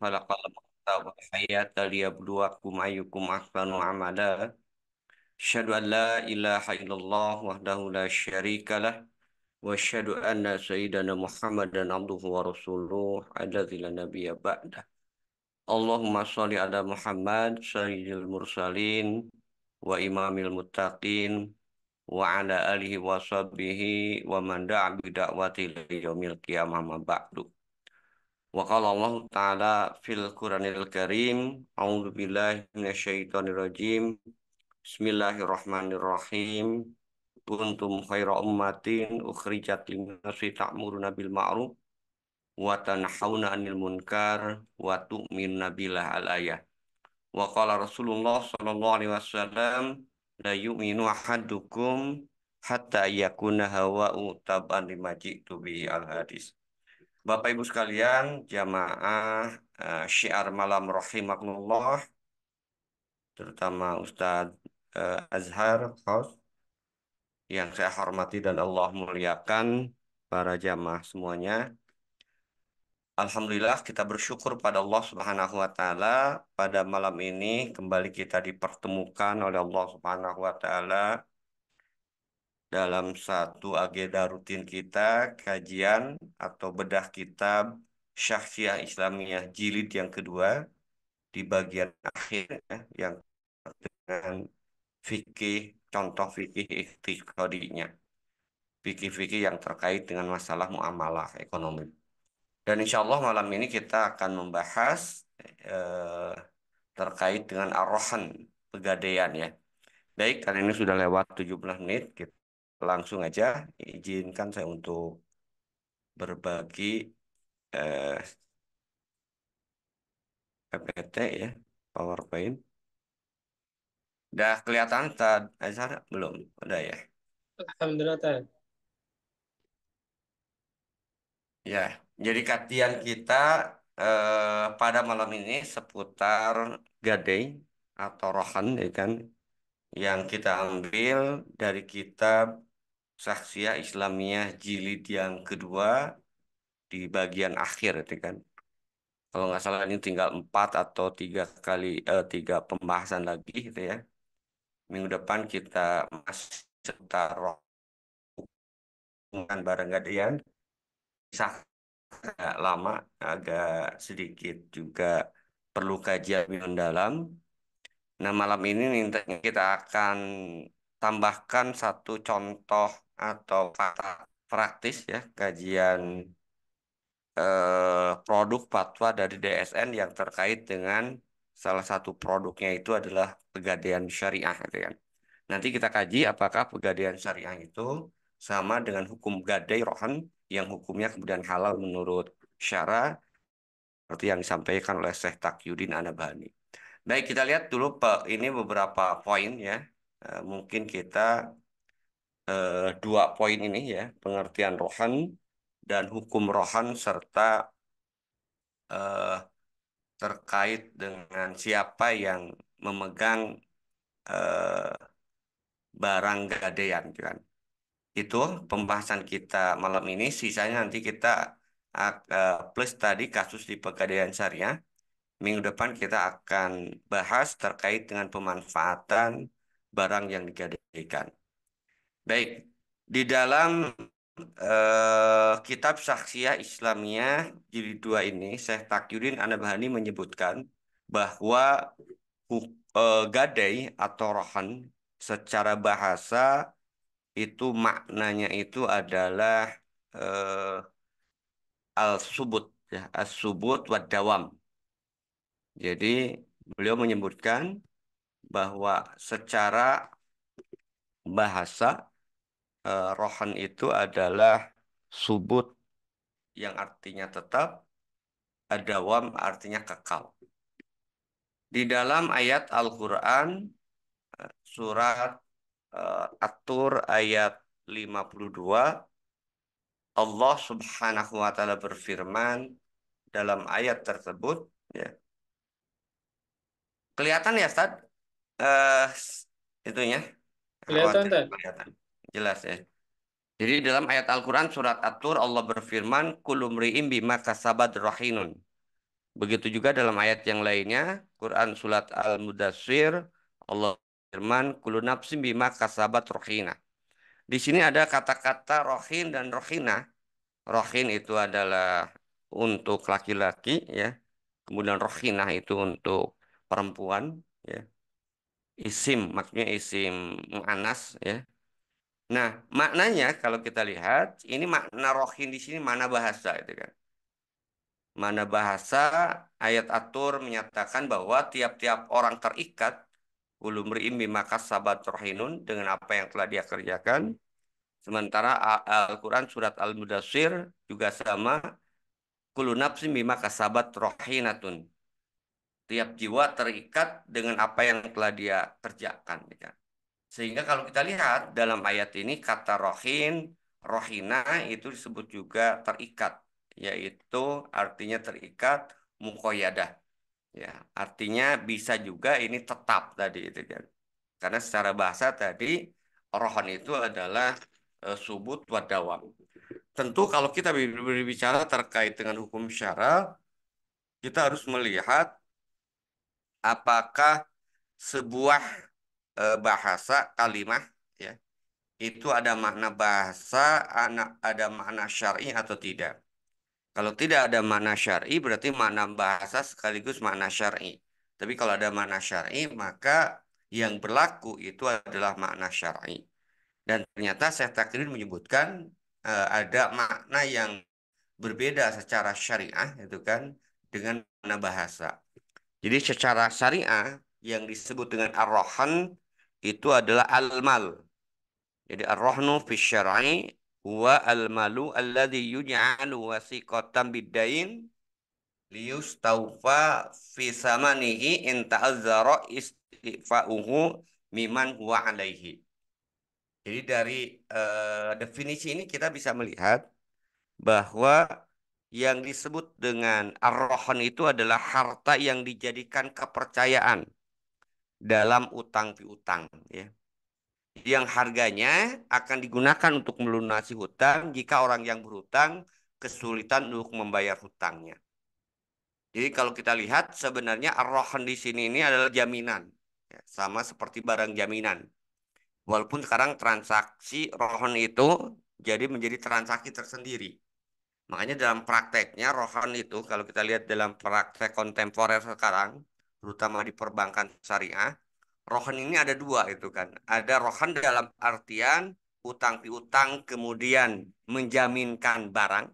خلق الموت والحياة ليبلوكم أيكم أحسن عملا أشهد أن لا إله إلا الله وحده لا شريك له وأشهد أن سيدنا محمدا عبده ورسوله الذي لا نبي بعده اللهم صل على محمد سيد المرسلين وإمام المتقين وعلى آله وصحبه ومن دعا بدعوته إلى يوم القيامة ما بعد وقال الله تعالى في القرآن الكريم أعوذ بالله من الشيطان الرجيم بسم الله الرحمن الرحيم كنتم خير أمة أخرجت للناس تأمرون بالمعروف وتنحون عن المنكر وتؤمنون بالله الآية وقال رسول الله صلى الله عليه وسلم لا يؤمن أحدكم حتى يكون هواء تبعا لما جئت به الحديث. Bapak Ibu sekalian, jamaah syiar malam rahimakumullah, terutama Ustadz Azhar, host, yang saya hormati dan Allah muliakan, para jamaah semuanya. Alhamdulillah kita bersyukur pada Allah Subhanahu wa taala pada malam ini kembali kita dipertemukan oleh Allah Subhanahu wa taala dalam satu agenda rutin kita, kajian atau bedah kitab Syahsiah Islamiyah jilid yang kedua di bagian akhir ya, yang dengan fikih, contoh fikih iqtiqadinya, fikih-fikih yang terkait dengan masalah muamalah ekonomi. Dan insya Allah malam ini kita akan membahas eh, terkait dengan ar-rohan, pegadaian ya. Baik, karena ini sudah lewat 17 menit, kita langsung aja izinkan saya untuk berbagi eh, PPT ya, PowerPoint. Udah kelihatan Ustaz Azhar? Belum? Udah ya? Alhamdulillah, Tan. Ya, jadi kajian kita pada malam ini seputar gadai atau rohan ya kan, yang kita ambil dari kitab Saksiyah Islamiyah jilid yang kedua di bagian akhir itu kan. Kalau nggak salah ini tinggal 3 pembahasan lagi gitu ya. Minggu depan kita masih seputar rohan barang gadaian. Kisah agak lama, agak sedikit juga perlu kajian lebih mendalam. Nah, malam ini kita akan tambahkan satu contoh atau praktis ya, kajian produk fatwa dari DSN yang terkait dengan salah satu produknya itu adalah pegadaian syariah gitu kan. Nanti kita kaji apakah pegadaian syariah itu sama dengan hukum gadai rohan yang hukumnya kemudian halal menurut syara seperti yang disampaikan oleh Syekh Taqiyuddin An-Nabhani. Baik, kita lihat dulu Pak, ini beberapa poin ya. Mungkin kita 2 poin ini ya, pengertian rohan dan hukum rohan serta eh, terkait dengan siapa yang memegang eh, barang gadaian gitu kan. Itu pembahasan kita malam ini. Sisanya nanti kita plus tadi kasus di Pegadaian Syariah. Minggu depan kita akan bahas terkait dengan pemanfaatan barang yang digadaikan. Baik, di dalam kitab Saksiyah Islamiyah jilid 2 ini, Syekh Taqiyuddin An-Nabhani menyebutkan bahwa gadai atau rohan secara bahasa itu maknanya itu adalah eh, al-subut ya, as-subut wad dawam. Jadi beliau menyebutkan bahwa secara bahasa rohan itu adalah subut yang artinya tetap, ad-dawam artinya kekal. Di dalam ayat Al-Qur'an surat At-Tur ayat 52 Allah Subhanahu wa taala berfirman dalam ayat tersebut ya. Kelihatan ya, Ustaz? Eh itunya. Kelihatan, Khawatir Tan? kelihatan. Jelas ya. Jadi dalam ayat Al-Qur'an surat At-Tur Allah berfirman kullu mri'in bima kasabat rahinun. Begitu juga dalam ayat yang lainnya, Quran surat Al-Mudassir, Allah firman, "Kullu nafsin bima kasabat rohina." Di sini ada kata-kata rohin dan rohina. Rohin itu adalah untuk laki-laki, ya. Kemudian rohina itu untuk perempuan, ya. Isim, maksudnya isim mu'annas, ya. Nah, maknanya kalau kita lihat, ini makna rohin di sini mana bahasa itu kan. Mana bahasa ayat atur menyatakan bahwa tiap-tiap orang terikat ulum ri'im bima kasabat rohinun dengan apa yang telah dia kerjakan. Sementara Al-Quran surat Al-Mudassir juga sama. Kullu nafsin bima kasabat rohinatun. Tiap jiwa terikat dengan apa yang telah dia kerjakan, ya kan? Sehingga kalau kita lihat dalam ayat ini kata rohin, rohina itu disebut juga terikat, yaitu artinya terikat mukoyadah. Ya, artinya bisa juga ini tetap tadi itu kan. Karena secara bahasa tadi rohon itu adalah subut wadawam. Tentu kalau kita berbicara terkait dengan hukum syara, kita harus melihat apakah sebuah bahasa kalimah, ya, itu ada makna bahasa, ada makna syar'i atau tidak. Kalau tidak ada makna syar'i, berarti makna bahasa sekaligus makna syar'i. Tapi kalau ada makna syar'i, maka yang berlaku itu adalah makna syar'i. Dan ternyata Syekh Taqirin menyebutkan ada makna yang berbeda secara syariah, itu kan, dengan makna bahasa. Jadi secara syariah, yang disebut dengan ar-rohan, itu adalah al-mal. Jadi ar-rohnu fi syar'i huwa al-malu alladhi yuj'alu wasiqatan bid-dain liyustawfa fi samanihi in ta'azzara istifa'uhu miman huwa alaihi. Jadi dari definisi ini kita bisa melihat bahwa yang disebut dengan ar-rohan itu adalah harta yang dijadikan kepercayaan dalam utang piutang, ya. Yang harganya akan digunakan untuk melunasi hutang jika orang yang berhutang kesulitan untuk membayar hutangnya. Jadi kalau kita lihat sebenarnya ar-rohan di sini ini adalah jaminan. Ya, sama seperti barang jaminan. Walaupun sekarang transaksi rohon itu jadi menjadi transaksi tersendiri. Makanya dalam prakteknya rohon itu kalau kita lihat dalam praktek kontemporer sekarang, terutama di perbankan syariah, rohan ini ada dua itu kan. Ada rohan dalam artian utang piutang kemudian menjaminkan barang,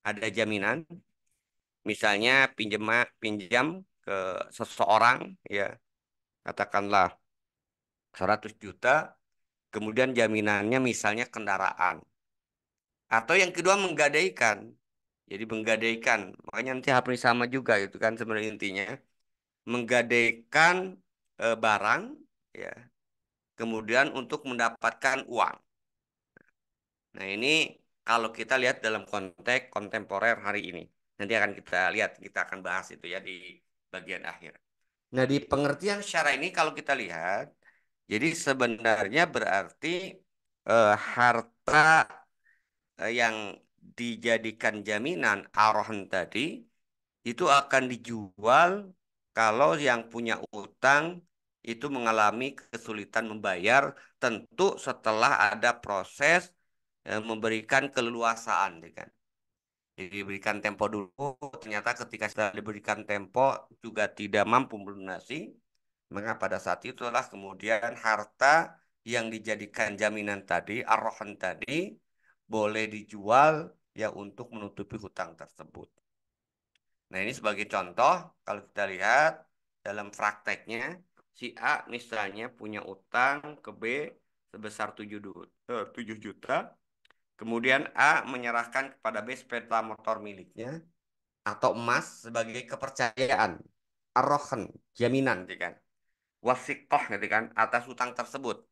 ada jaminan. Misalnya pinjam ke seseorang, ya, katakanlah 100 juta, kemudian jaminannya misalnya kendaraan. Atau yang kedua menggadaikan. Jadi menggadaikan, makanya nanti hampir sama juga itu kan sebenarnya intinya. Menggadaikan barang, ya, kemudian untuk mendapatkan uang. Nah, ini kalau kita lihat dalam konteks kontemporer hari ini. Nanti akan kita lihat, kita akan bahas itu ya di bagian akhir. Nah, di pengertian syara ini kalau kita lihat, jadi sebenarnya berarti harta yang dijadikan jaminan arohan tadi itu akan dijual kalau yang punya utang itu mengalami kesulitan membayar, tentu setelah ada proses memberikan keleluasaan, ya kan. Jadi diberikan tempo dulu, ternyata ketika sudah diberikan tempo juga tidak mampu melunasi, maka pada saat itulah kemudian harta yang dijadikan jaminan tadi, arrohan tadi, boleh dijual ya untuk menutupi hutang tersebut. Nah, ini sebagai contoh, kalau kita lihat dalam prakteknya, si A misalnya punya utang ke B sebesar 7 juta, kemudian A menyerahkan kepada B sepeda motor miliknya atau emas sebagai kepercayaan, arrohan, jaminan, gitu kan, wasikoh, gitu kan, atas utang tersebut.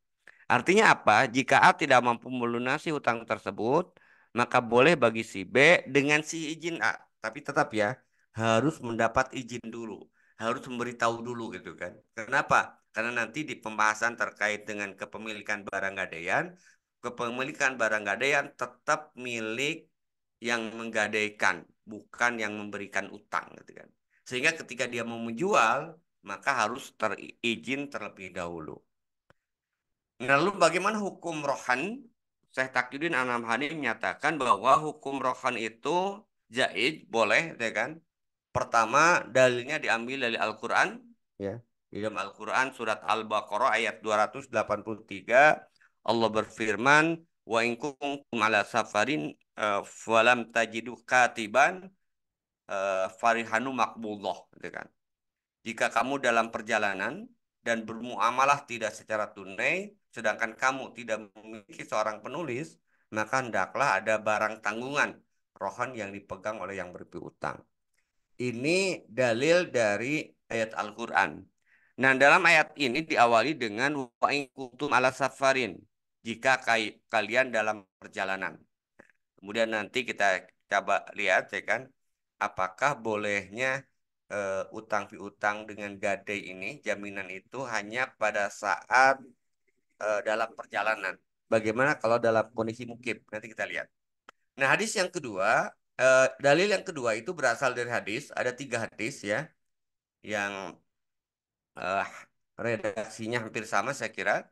Artinya apa? Jika A tidak mampu melunasi hutang tersebut, maka boleh bagi si B dengan si izin A. Tapi tetap ya, harus mendapat izin dulu. Harus memberitahu dulu gitu kan. Kenapa? Karena nanti di pembahasan terkait dengan kepemilikan barang gadaian, kepemilikan barang gadaian tetap milik yang menggadaikan, bukan yang memberikan utang gitu kan. Sehingga ketika dia mau menjual, maka harus terizin terlebih dahulu. Nah, lalu bagaimana hukum rohan? Syekh Taqiyuddin An-Nabhani menyatakan bahwa hukum rohan itu jaiz, boleh, ya kan? Pertama, dalilnya diambil dari Al-Quran, ya. Di dalam Al-Quran surat Al-Baqarah ayat 283, Allah berfirman, wa in kuntum ala safarin falam tajidu katiban farihanu maqbullah, gitu kan. Jika kamu dalam perjalanan dan bermuamalah tidak secara tunai, sedangkan kamu tidak memiliki seorang penulis, maka hendaklah ada barang tanggungan rohan yang dipegang oleh yang berpiutang. Ini dalil dari ayat Al-Quran. Nah, dalam ayat ini diawali dengan wa in kuntum ala safarin. Jika kalian dalam perjalanan. Kemudian nanti kita coba lihat, ya kan, apakah bolehnya utang piutang dengan gadai ini, jaminan itu hanya pada saat dalam perjalanan. Bagaimana kalau dalam kondisi mukib? Nanti kita lihat. Nah, hadis yang kedua, dalil yang kedua itu berasal dari hadis, ada tiga hadis ya, yang eh, redaksinya hampir sama saya kira,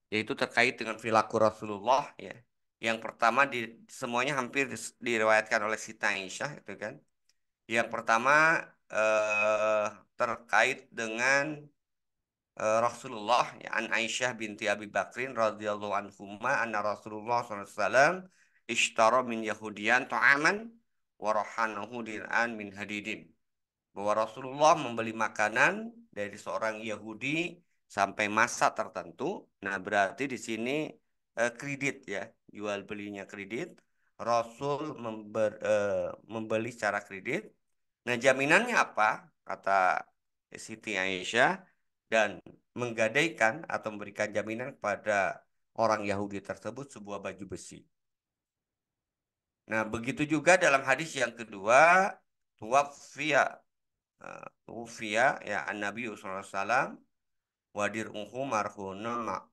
yaitu terkait dengan perilaku Rasulullah ya. Yang pertama semuanya hampir diriwayatkan oleh Siti Aisyah itu kan. Yang pertama eh, terkait dengan Rasulullah ya, an Aisyah binti Abi Bakrin radhiyallahu anhuma anna Rasulullah SAW ishtara min Yahudiyan ta'aman wa rahanahu dir'an min hadidin, bahwa Rasulullah membeli makanan dari seorang Yahudi sampai masa tertentu. Nah, berarti di sini kredit ya, jual belinya kredit. Rasul membeli secara kredit. Nah, jaminannya apa? Kata Siti Aisyah, dan menggadaikan atau memberikan jaminan kepada orang Yahudi tersebut sebuah baju besi. Nah, begitu juga dalam hadis yang kedua, tuwaffiya tuwfiya ya an-nabi sallallahu alaihi wasallam wadir unhu marhuna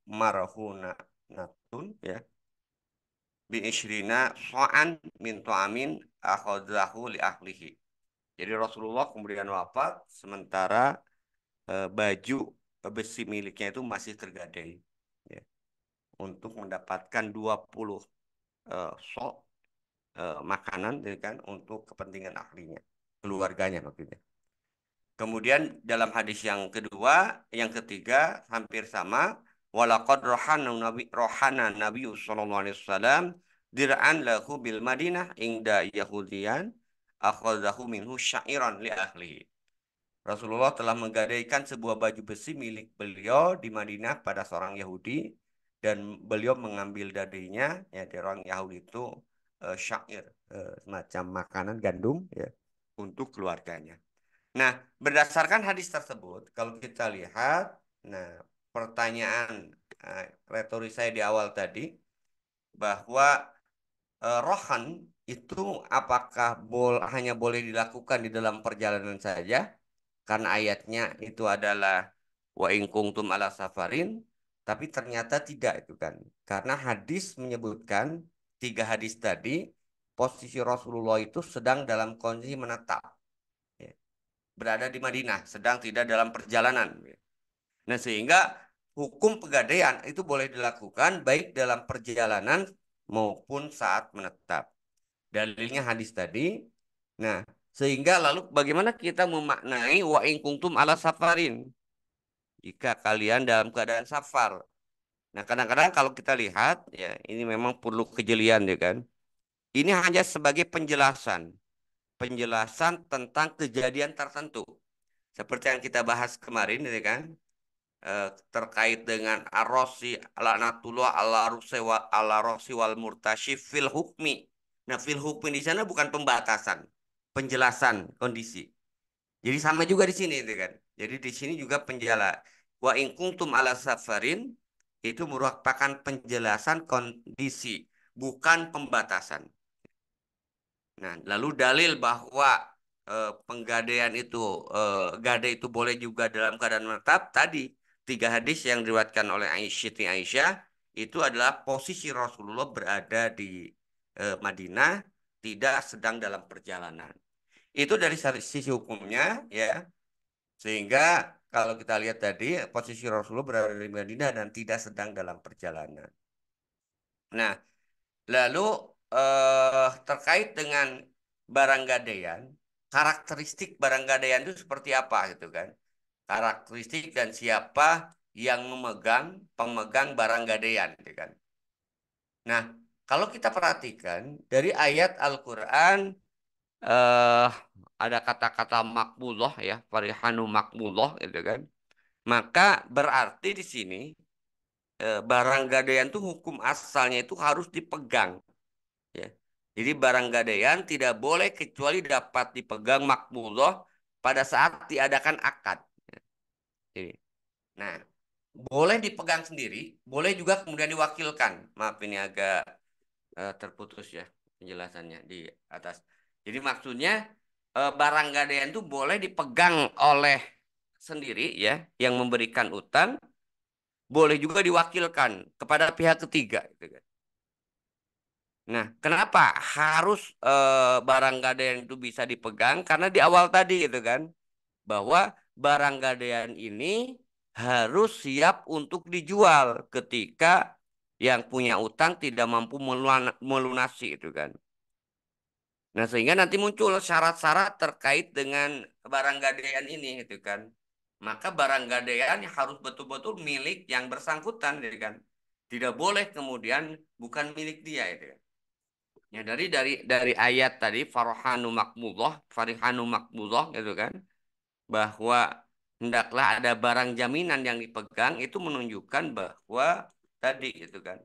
marhuna natun ya bi isyrina so'an min to'amin akhadzahu li ahlihi. Jadi Rasulullah kemudian wafat sementara baju besi miliknya itu masih tergadai ya, untuk mendapatkan 20 sok makanan ya kan, untuk kepentingan ahlinya, keluarganya maksudnya. Kemudian dalam hadis yang kedua, yang ketiga hampir sama. Walaqad rohana Nabi sallallahu alaihi wasallam dir'an lahu bil Madinah ingda Yahudiyan akhadahu minhu syairan li ahlihi. Rasulullah telah menggadaikan sebuah baju besi milik beliau di Madinah pada seorang Yahudi, dan beliau mengambil darinya ya, dari orang Yahudi itu syair, semacam makanan gandum ya, untuk keluarganya. Nah, berdasarkan hadis tersebut, kalau kita lihat, nah, pertanyaan retoris saya di awal tadi, bahwa rohan itu apakah hanya boleh dilakukan di dalam perjalanan saja, karena ayatnya itu adalah wa in kuntum ala safarin, tapi ternyata tidak itu kan. Karena hadis menyebutkan, tiga hadis tadi, posisi Rasulullah itu sedang dalam kondisi menetap, ya, berada di Madinah, sedang tidak dalam perjalanan. Nah, sehingga hukum pegadaian itu boleh dilakukan baik dalam perjalanan maupun saat menetap. Dalilnya hadis tadi. Nah, sehingga lalu bagaimana kita memaknai wa in kuntum ala safarin? Jika kalian dalam keadaan safar. Nah, kadang-kadang kalau kita lihat ya, ini memang perlu kejelian ya kan. Ini hanya sebagai penjelasan, penjelasan tentang kejadian tertentu. Seperti yang kita bahas kemarin ya kan, terkait dengan arrosi laknatullah ala rosi wal murtasyif fil hukmi. Nah, fil hukmi di sana bukan pembatasan, penjelasan kondisi. Jadi sama juga di sini itu kan. Jadi di sini juga penjela. Wa in kuntum ala safarin itu merupakan penjelasan kondisi, bukan pembatasan. Nah, lalu dalil bahwa penggadaian itu, gadai itu boleh juga dalam keadaan menetap. Tadi tiga hadis yang diriwayatkan oleh Siti Aisyah itu adalah posisi Rasulullah berada di Madinah, tidak sedang dalam perjalanan. Itu dari sisi hukumnya ya. Sehingga kalau kita lihat tadi posisi Rasulullah berada di Madinah dan tidak sedang dalam perjalanan. Nah, lalu terkait dengan barang gadaian, karakteristik barang gadaian itu seperti apa gitu kan? Karakteristik dan siapa yang pemegang barang gadaian gitu kan? Nah, kalau kita perhatikan dari ayat Al-Qur'an eh ada kata-kata makbullah ya, farihanu makbullah gitu kan. Maka berarti di sini barang gadaian itu hukum asalnya itu harus dipegang ya. Jadi barang gadaian tidak boleh kecuali dapat dipegang makbullah pada saat diadakan akad. Jadi, nah, boleh dipegang sendiri, boleh juga kemudian diwakilkan. Maaf ini agak terputus ya penjelasannya di atas. Jadi maksudnya barang gadaian itu boleh dipegang oleh sendiri ya yang memberikan utang, boleh juga diwakilkan kepada pihak ketiga gitu kan. Nah, kenapa harus barang gadaian itu bisa dipegang? Karena di awal tadi gitu kan, bahwa barang gadaian ini harus siap untuk dijual ketika yang punya utang tidak mampu melunasi itu kan. Nah, sehingga nanti muncul syarat-syarat terkait dengan barang gadaian ini gitu kan. Maka barang gadaian harus betul-betul milik yang bersangkutan gitu kan. Tidak boleh kemudian bukan milik dia itu kan. Ya dari ayat tadi farihanu makmullah gitu kan, bahwa hendaklah ada barang jaminan yang dipegang itu menunjukkan bahwa tadi itu kan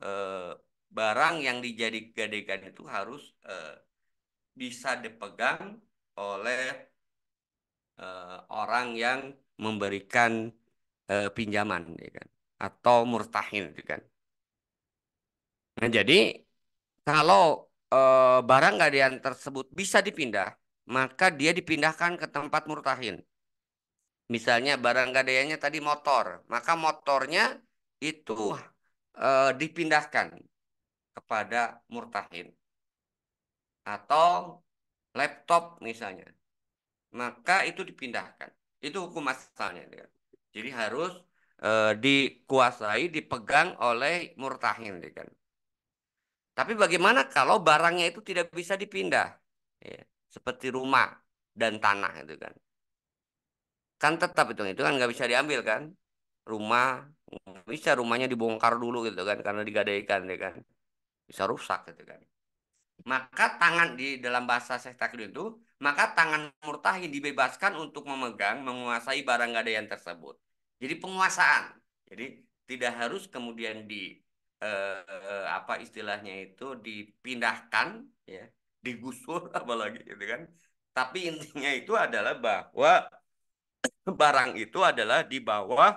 eh, barang yang dijadikan itu harus bisa dipegang oleh orang yang memberikan pinjaman ya kan, atau murtahin gitu kan. Nah, jadi kalau barang gadaian tersebut bisa dipindah, maka dia dipindahkan ke tempat murtahin. Misalnya barang gadaiannya tadi motor, maka motornya itu dipindahkan kepada murtahin. Atau laptop misalnya, maka itu dipindahkan. Itu hukum asalnya, ya. Jadi harus dikuasai, dipegang oleh murtahin, ya kan. Tapi bagaimana kalau barangnya itu tidak bisa dipindah, ya, seperti rumah dan tanah itu kan? Kan tetap itu kan nggak bisa diambil kan? Rumah nggak bisa, rumahnya dibongkar dulu gitu kan karena digadaikan, ya kan? Bisa rusak gitu kan. Maka tangan di dalam bahasa Syekh Taklid itu, maka tangan murtahin dibebaskan untuk memegang, menguasai barang gadaian tersebut. Jadi penguasaan. Jadi tidak harus kemudian apa istilahnya itu dipindahkan, ya, digusur apalagi gitu kan. Tapi intinya itu adalah bahwa barang itu adalah di bawah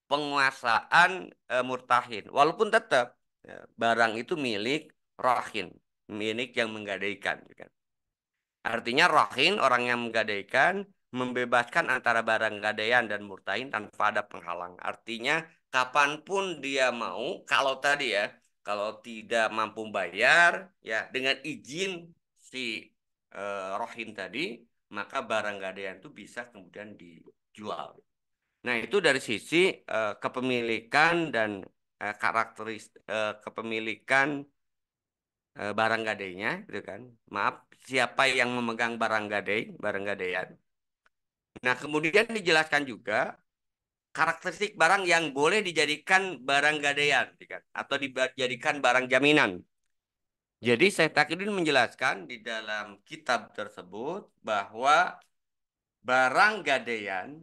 penguasaan murtahin. Walaupun tetap ya, barang itu milik rahin, milik yang menggadaikan, gitu kan. Artinya rahin orang yang menggadaikan membebaskan antara barang gadaian dan murtahin tanpa ada penghalang. Artinya kapanpun dia mau, kalau tadi ya, kalau tidak mampu bayar, ya dengan izin si rahin tadi, maka barang gadaian itu bisa kemudian dijual. Nah, itu dari sisi kepemilikan dan kepemilikan barang gadainya, gitu kan. Maaf, siapa yang memegang barang gadaian. Nah, kemudian dijelaskan juga karakteristik barang yang boleh dijadikan barang gadaian, gitu kan, atau dijadikan barang jaminan. Jadi, Syekh Taqiyuddin menjelaskan di dalam kitab tersebut bahwa barang gadaian,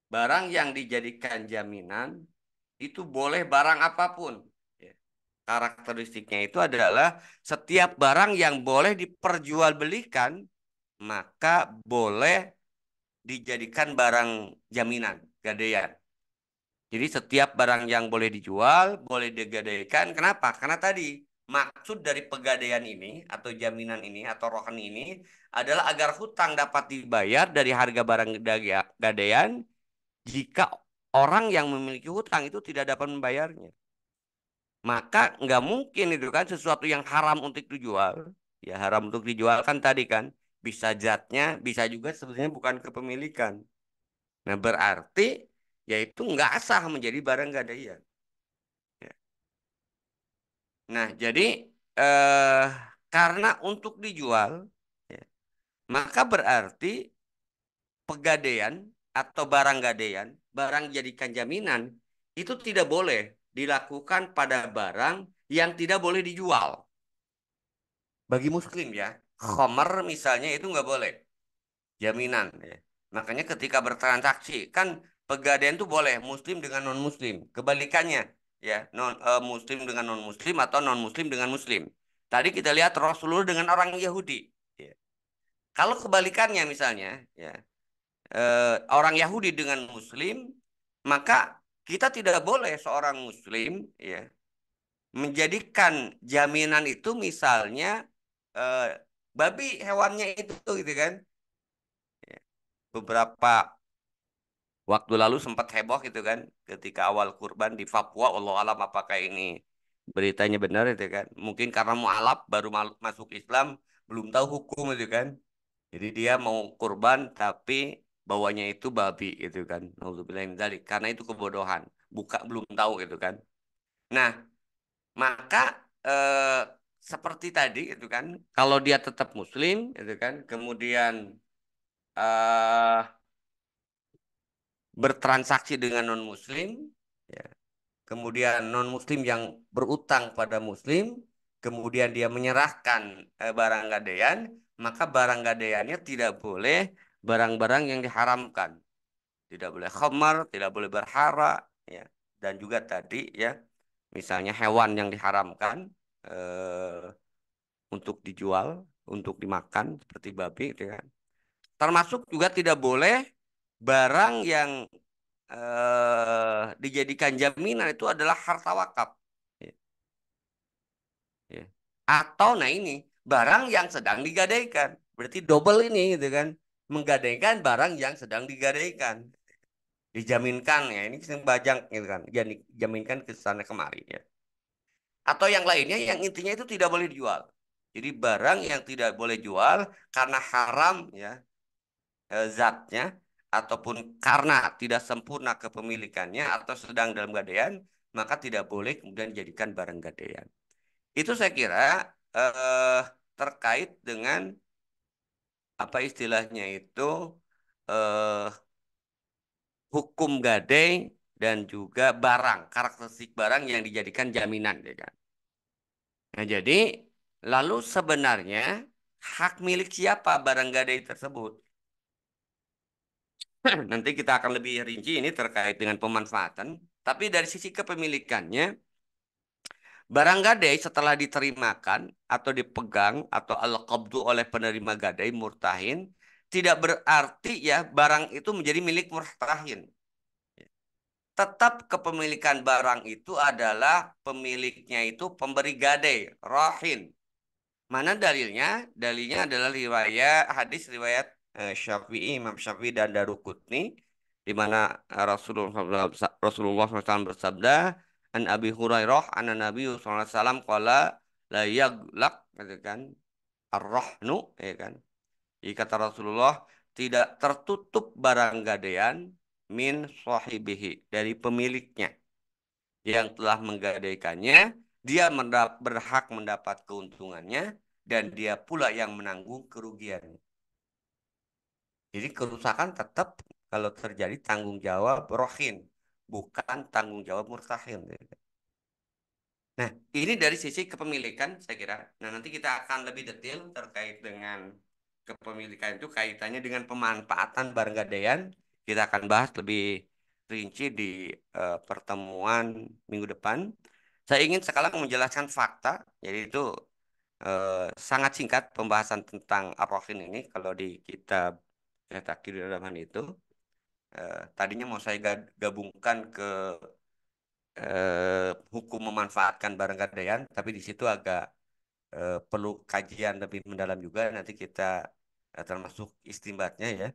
barang yang dijadikan jaminan, itu boleh barang apapun. Ya. Karakteristiknya itu adalah setiap barang yang boleh diperjualbelikan, maka boleh dijadikan barang jaminan, gadaian. Jadi setiap barang yang boleh dijual, boleh digadaikan. Kenapa? Karena tadi maksud dari pegadaian ini atau jaminan ini atau rohan ini adalah agar hutang dapat dibayar dari harga barang gadaian jika orang yang memiliki hutang itu tidak dapat membayarnya. Maka nggak mungkin itu kan sesuatu yang haram untuk dijual. Ya haram untuk dijual kan tadi kan. bisa zatnya, bisa juga sebetulnya bukan kepemilikan. Nah, berarti yaitu nggak sah menjadi barang gadaian. Ya. Nah, jadi eh, karena untuk dijual, ya, maka berarti pegadaian atau barang gadaian, barang jadikan jaminan, itu tidak boleh dilakukan pada barang yang tidak boleh dijual. Bagi muslim ya, khomer misalnya itu nggak boleh, jaminan. Ya. Makanya ketika bertransaksi, kan pegadaian itu boleh muslim dengan non-muslim. Kebalikannya, ya, muslim dengan non-muslim atau non-muslim dengan muslim. Tadi kita lihat Rasulullah dengan orang Yahudi. Ya. Kalau kebalikannya misalnya, ya, orang Yahudi dengan Muslim, maka kita tidak boleh seorang Muslim ya menjadikan jaminan itu misalnya eh, babi hewannya itu gitu kan. Ya, beberapa waktu lalu sempat heboh gitu kan ketika awal kurban di Papua. Allah alam apakah ini beritanya benar itu kan. Mungkin karena mualaf baru masuk Islam belum tahu hukum itu kan. Jadi dia mau kurban tapi bawanya itu babi gitu kan. Nauzubillah min dzalik. Karena itu kebodohan. Buka belum tahu gitu kan. Nah, maka eh, seperti tadi itu kan, kalau dia tetap muslim gitu kan, kemudian eh bertransaksi dengan non muslim, ya, kemudian non muslim yang berutang pada muslim, kemudian dia menyerahkan barang gadaian, maka barang gadaiannya tidak boleh barang-barang yang diharamkan. Tidak boleh khamar, tidak boleh berhara, ya. Dan juga tadi ya, misalnya hewan yang diharamkan untuk dijual, untuk dimakan seperti babi, gitu kan. Termasuk juga tidak boleh barang yang dijadikan jaminan itu adalah harta wakaf. Ya, ya. Atau nah ini barang yang sedang digadaikan. Berarti double ini gitu kan. Menggadaikan barang yang sedang digadaikan. Dijaminkan ya ini bajang gitu kan. Dijaminkan ke sana kemari ya. Atau yang lainnya yang intinya itu tidak boleh dijual. Jadi barang yang tidak boleh jual karena haram ya zatnya ataupun karena tidak sempurna kepemilikannya atau sedang dalam gadaian maka tidak boleh kemudian dijadikan barang gadaian. Itu saya kira eh, terkait dengan apa istilahnya itu eh, hukum gadai dan juga barang karakteristik barang yang dijadikan jaminan ya kan. Nah, jadi lalu sebenarnya hak milik siapa barang gadai tersebut? Nanti kita akan lebih rinci ini terkait dengan pemanfaatan. Tapi dari sisi kepemilikannya, barang gadai setelah diterimakan atau dipegang atau al-qabdu oleh penerima gadai murtahin, tidak berarti ya barang itu menjadi milik murtahin. Tetap kepemilikan barang itu adalah pemiliknya itu pemberi gadai, rahin. Mana dalilnya? Dalilnya adalah riwayat hadis riwayat Syafi'i, Imam Syafi'i dan Daruqutni di mana Rasulullah SAW bersabda, An Abi Hurairah, an Nabi SAW qala la yaglaq gitu kan, ar-rahnu ya kan. Jadi kata Rasulullah, tidak tertutup barang gadaian min sahibihi dari pemiliknya yang telah menggadaikannya, dia berhak mendapat keuntungannya dan dia pula yang menanggung kerugiannya. Jadi kerusakan tetap kalau terjadi tanggung jawab rohin, bukan tanggung jawab murtahin. Nah, ini dari sisi kepemilikan saya kira. Nah, nanti kita akan lebih detail terkait dengan kepemilikan itu kaitannya dengan pemanfaatan barang gadaian. Kita akan bahas lebih rinci di pertemuan minggu depan. Saya ingin sekarang menjelaskan fakta, jadi itu sangat singkat pembahasan tentang Ar-Rahin ini kalau di kitab Takdir Rahman itu. Tadinya mau saya gabungkan ke hukum memanfaatkan barang gadaian, tapi di situ agak perlu kajian lebih mendalam juga. Nanti kita termasuk istimbatnya ya.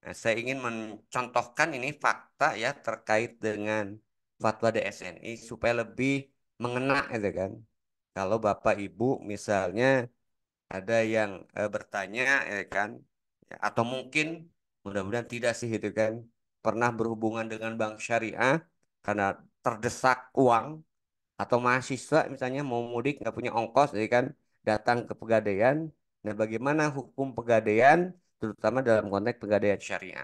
Nah, saya ingin mencontohkan ini fakta ya terkait dengan fatwa DSNI supaya lebih mengena gitu kan. Kalau Bapak Ibu misalnya Ada yang bertanya, ya kan? Ya, atau mungkin, mudah-mudahan tidak sih itu kan, pernah berhubungan dengan bank syariah karena terdesak uang, atau mahasiswa misalnya mau mudik nggak punya ongkos, ya kan, datang ke Pegadaian. Nah, bagaimana hukum Pegadaian, terutama dalam konteks Pegadaian syariah?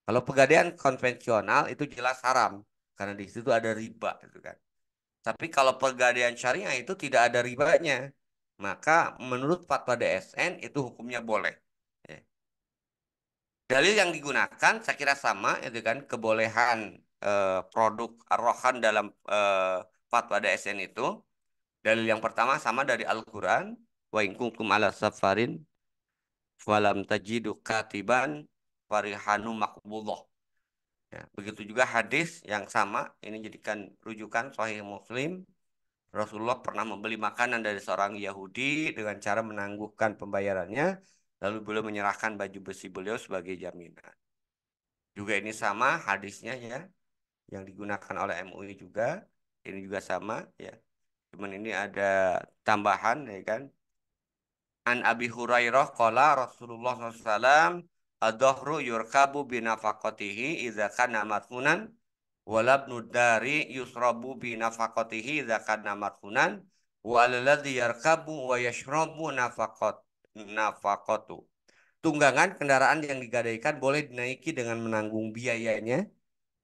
Kalau Pegadaian konvensional itu jelas haram karena di situ ada riba, gitu kan. Tapi kalau Pegadaian syariah itu tidak ada ribanya, maka menurut fatwa DSN itu hukumnya boleh. Ya. Dalil yang digunakan saya kira sama, itu kan kebolehan produk arrohan dalam fatwa DSN itu. Dalil yang pertama sama dari Al-Quran. Wa in kuntum ala safarin falam tajidu katiban farihanu maqbudah. Ya, begitu juga hadis yang sama, ini jadikan rujukan Sahih Muslim. Rasulullah pernah membeli makanan dari seorang Yahudi dengan cara menangguhkan pembayarannya, lalu beliau menyerahkan baju besi beliau sebagai jaminan. Juga ini sama hadisnya ya, yang digunakan oleh MUI juga. Ini juga sama ya. Cuman ini ada tambahan, ya kan. An Abi Hurairah qala Rasulullah SAW ad-dhahru yurkabu binafaqatihi idza kana mathunan walabnu dari yusrabu binafaqatihi idza kana mathunan walalladzi yarkabu wa yashrabu nafaqatu. Tunggangan kendaraan yang digadaikan boleh dinaiki dengan menanggung biayanya,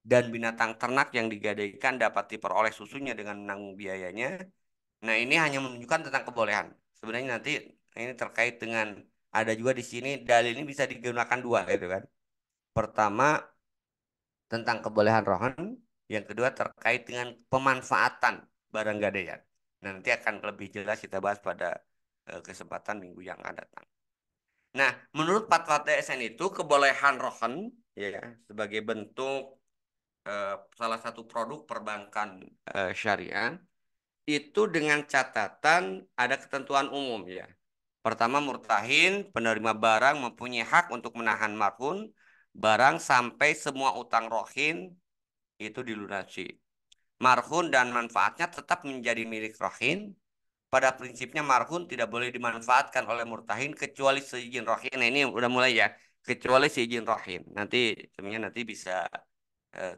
dan binatang ternak yang digadaikan dapat diperoleh susunya dengan menanggung biayanya. Nah, ini hanya menunjukkan tentang kebolehan. Sebenarnya nanti ini terkait dengan, ada juga di sini dalil ini bisa digunakan dua, gitu kan. Pertama tentang kebolehan rohan, yang kedua terkait dengan pemanfaatan barang gadaian. Nah, nanti akan lebih jelas kita bahas pada kesempatan minggu yang akan datang. Nah, menurut fatwa TSN itu kebolehan rohan, ya, sebagai bentuk salah satu produk perbankan syariah itu dengan catatan ada ketentuan umum ya. Pertama, murtahin penerima barang mempunyai hak untuk menahan marhun barang sampai semua utang rohin itu dilunasi. Marhun dan manfaatnya tetap menjadi milik rohin. Pada prinsipnya marhun tidak boleh dimanfaatkan oleh murtahin kecuali seizin rohin. Nah, ini udah mulai ya. Kecuali seizin rohin. Nanti sebenarnya nanti bisa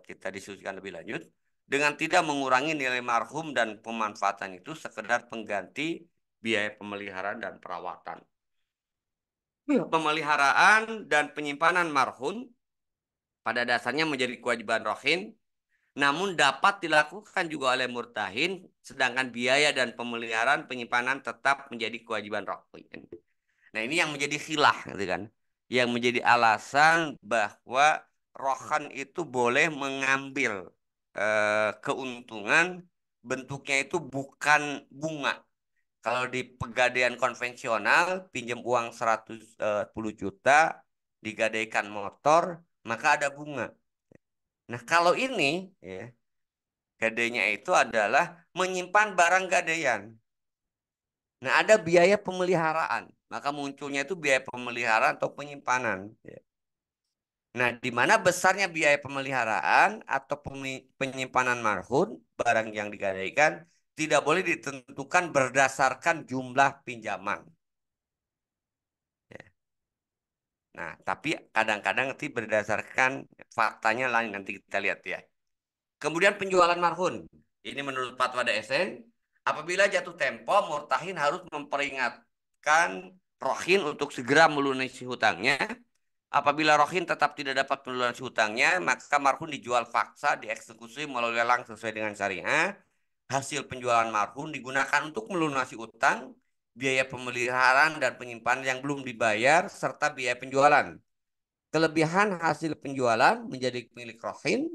kita diskusikan lebih lanjut, dengan tidak mengurangi nilai marhum dan pemanfaatan itu sekedar pengganti biaya pemeliharaan dan perawatan. Pemeliharaan dan penyimpanan marhum pada dasarnya menjadi kewajiban rohin, namun dapat dilakukan juga oleh murtahin, sedangkan biaya dan pemeliharaan penyimpanan tetap menjadi kewajiban rohin. Nah, ini yang menjadi khilah, gitu kan. Yang menjadi alasan bahwa rohan itu boleh mengambil keuntungan, bentuknya itu bukan bunga. Kalau di pegadaian konvensional, pinjam uang 110 juta, digadaikan motor, maka ada bunga. Nah, kalau ini, ya, gadainya itu adalah menyimpan barang gadaian. Nah, ada biaya pemeliharaan. Maka munculnya itu biaya pemeliharaan atau penyimpanan. Ya. Nah, di mana besarnya biaya pemeliharaan atau penyimpanan marhun, barang yang digadaikan, tidak boleh ditentukan berdasarkan jumlah pinjaman. Ya. Nah, tapi kadang-kadang nanti berdasarkan faktanya lain, nanti kita lihat ya. Kemudian penjualan marhun. Ini menurut fatwa DSN, apabila jatuh tempo, murtahin harus memperingatkan rohin untuk segera melunasi hutangnya. Apabila rohin tetap tidak dapat melunasi hutangnya, maka marhun dijual paksa, dieksekusi melalui lelang sesuai dengan syariah. Hasil penjualan marhun digunakan untuk melunasi utang, biaya pemeliharaan dan penyimpanan yang belum dibayar, serta biaya penjualan. Kelebihan hasil penjualan menjadi milik rohin,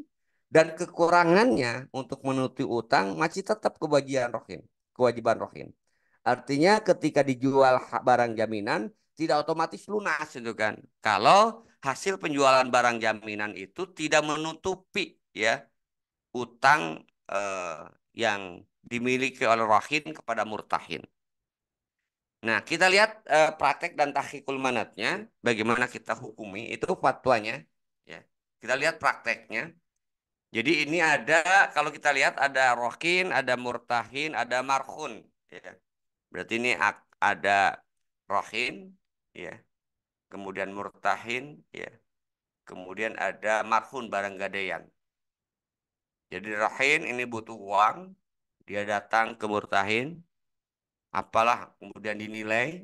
dan kekurangannya untuk menutupi utang masih tetap kewajiban rohin. Artinya ketika dijual barang jaminan tidak otomatis lunas itu kan. Kalau hasil penjualan barang jaminan itu tidak menutupi ya utang yang dimiliki oleh rohin kepada murtahin. Nah, kita lihat praktek dan tahqiqul manatnya, bagaimana kita hukumi, itu fatwanya. Ya. Kita lihat prakteknya. Jadi ini ada, kalau kita lihat ada rohin, ada murtahin, ada marhun. Ya. Berarti ini ada rohin, ya, kemudian murtahin, ya, kemudian ada marhun barang gadaian. Jadi rohin ini butuh uang, dia datang ke murtahin, apalah, kemudian dinilai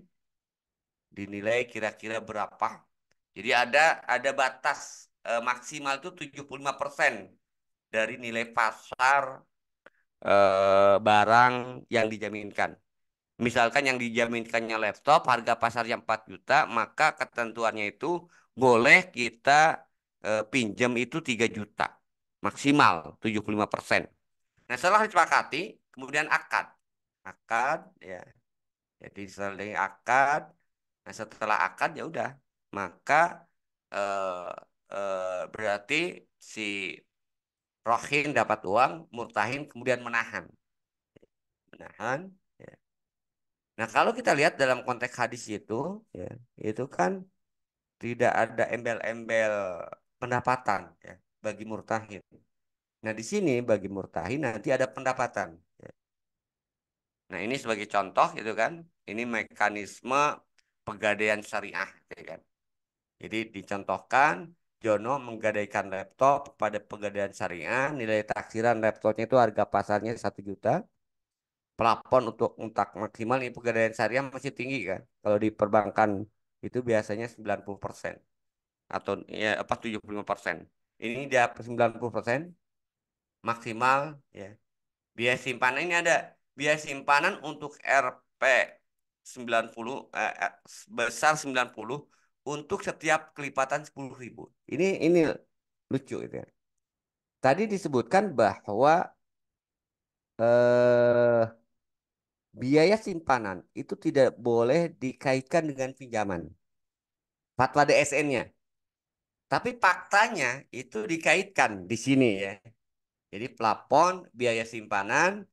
kira-kira berapa. Jadi ada batas maksimal itu 75% dari nilai pasar barang yang dijaminkan. Misalkan yang dijaminkannya laptop harga pasarnya 4 juta, maka ketentuannya itu boleh kita pinjam itu 3 juta. Maksimal 75%. Nah, setelah disepakati, kemudian akad. Akad, ya. Jadi setelah akad, nah setelah akad ya udah, maka eh, berarti si rohin dapat uang, murtahin kemudian menahan. Ya. Nah, kalau kita lihat dalam konteks hadis itu, ya, itu kan tidak ada embel-embel pendapatan, ya, bagi murtahin. Nah, di sini bagi murtahin nanti ada pendapatan. Ya. Nah, ini sebagai contoh gitu kan, ini mekanisme pegadaian syariah, ya kan. Jadi dicontohkan Jono menggadaikan laptop pada pegadaian syariah, nilai taksiran laptopnya itu harga pasarnya 1 juta. Plafon untuk maksimal ini pegadaian syariah masih tinggi kan. Kalau di perbankan itu biasanya 90% atau ya apa 75%. Ini dia 90% maksimal, ya. Biaya simpanan ini ada biaya simpanan untuk RP 90 besar 90 untuk setiap kelipatan 10.000. Ini lucu itu ya. Tadi disebutkan bahwa eh, biaya simpanan itu tidak boleh dikaitkan dengan pinjaman. Fatwa DSN-nya. Tapi faktanya itu dikaitkan di sini ya. Jadi plafon biaya simpanan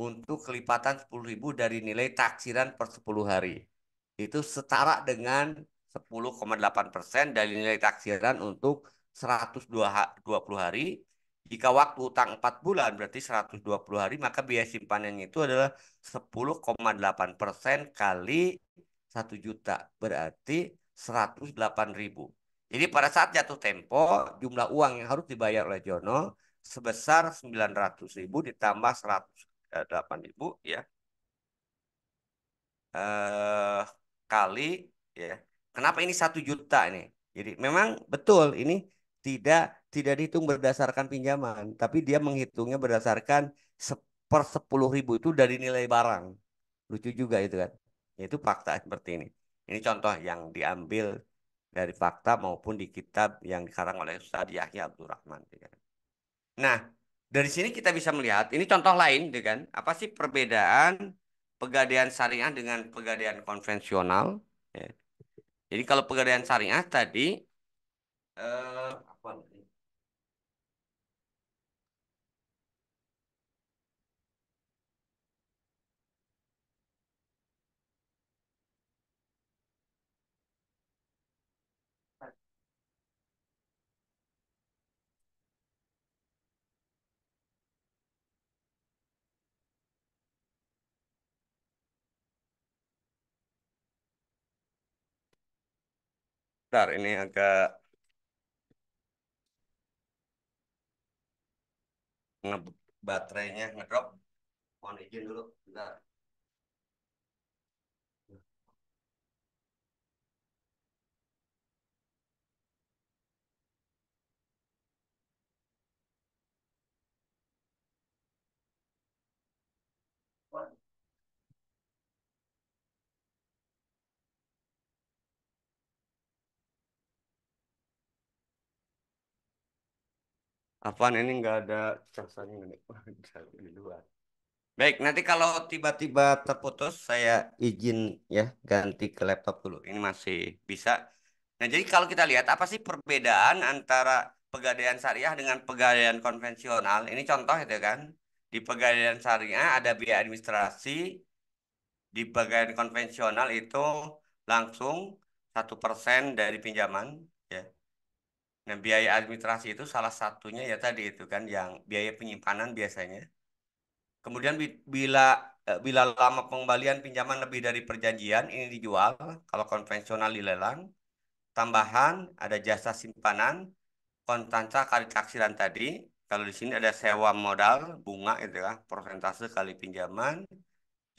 untuk kelipatan 10.000 dari nilai taksiran per 10 hari. Itu setara dengan 10,8% dari nilai taksiran untuk 120 hari. Jika waktu utang 4 bulan berarti 120 hari, maka biaya simpanannya itu adalah 10,8% kali 1 juta. Berarti 108.000. Jadi pada saat jatuh tempo, jumlah uang yang harus dibayar oleh Jono sebesar 900.000 ditambah 108.000, ya, eh kali, ya. Kenapa ini 1 juta ini? Jadi memang betul ini tidak tidak dihitung berdasarkan pinjaman, tapi dia menghitungnya berdasarkan per 10.000 itu dari nilai barang. Lucu juga itu kan. Itu fakta seperti ini. Ini contoh yang diambil dari fakta maupun di kitab yang dikarang oleh Ustaz Yahya Abdurrahman. Ya kan. Nah, dari sini kita bisa melihat, ini contoh lain, ya kan? Apa sih perbedaan pegadaian syariah dengan pegadaian konvensional? Ya. Jadi kalau pegadaian syariah tadi, apa nih? Bentar, ini agak nge baterainya ngedrop. Mohon izin dulu. Bentar. Apaan ini nggak ada casanya nih? Di luar. Baik, nanti kalau tiba-tiba terputus, saya izin ya ganti ke laptop dulu. Ini masih bisa. Nah, jadi kalau kita lihat apa sih perbedaan antara pegadaian syariah dengan pegadaian konvensional? Ini contoh itu kan. Di pegadaian syariah ada biaya administrasi, di pegadaian konvensional itu langsung 1% dari pinjaman. Ya. Nah, biaya administrasi itu salah satunya ya tadi itu kan yang biaya penyimpanan biasanya. Kemudian bila bila lama pengembalian pinjaman lebih dari perjanjian, ini dijual. Kalau konvensional dilelang. Tambahan ada jasa simpanan, kontanta kali taksiran tadi. Kalau di sini ada sewa modal, bunga itu ya, persentase kali pinjaman.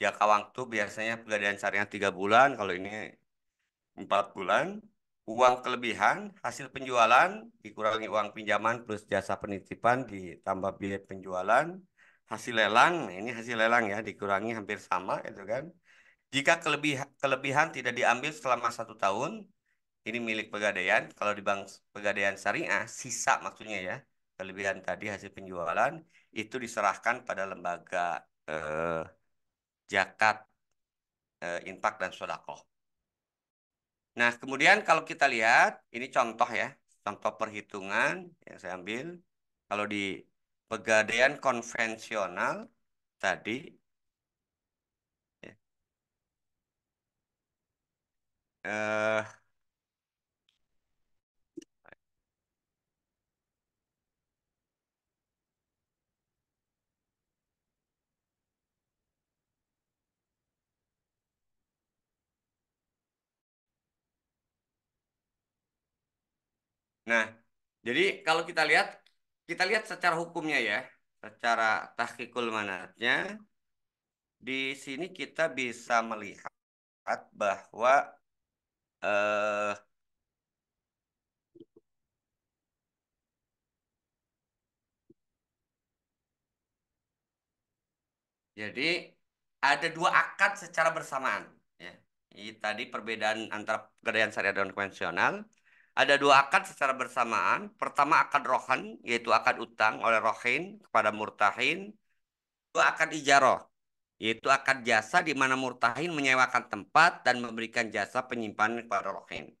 Jangka waktu biasanya pegadaian syariah 3 bulan, kalau ini 4 bulan. Uang kelebihan, hasil penjualan, dikurangi uang pinjaman plus jasa penitipan ditambah biaya penjualan. Hasil lelang, ini hasil lelang ya, dikurangi hampir sama itu kan. Jika kelebihan tidak diambil selama 1 tahun, ini milik pegadaian. Kalau di bank pegadaian syariah, sisa maksudnya ya, kelebihan tadi hasil penjualan, itu diserahkan pada lembaga zakat, infak, dan sedekah. Nah, kemudian kalau kita lihat, ini contoh ya, contoh perhitungan yang saya ambil. Kalau di pegadaian konvensional tadi, ya, eh, nah, jadi kalau kita lihat secara hukumnya ya, secara tahqiqul manatnya, di sini kita bisa melihat bahwa eh, jadi ada dua akad secara bersamaan. Ya. Ini tadi perbedaan antara pegadaian syariah dan konvensional. Ada dua akad secara bersamaan. Pertama akad rohan, yaitu akad utang oleh rohin kepada murtahin. Dua akad ijaroh, yaitu akad jasa di mana murtahin menyewakan tempat dan memberikan jasa penyimpanan kepada rohin.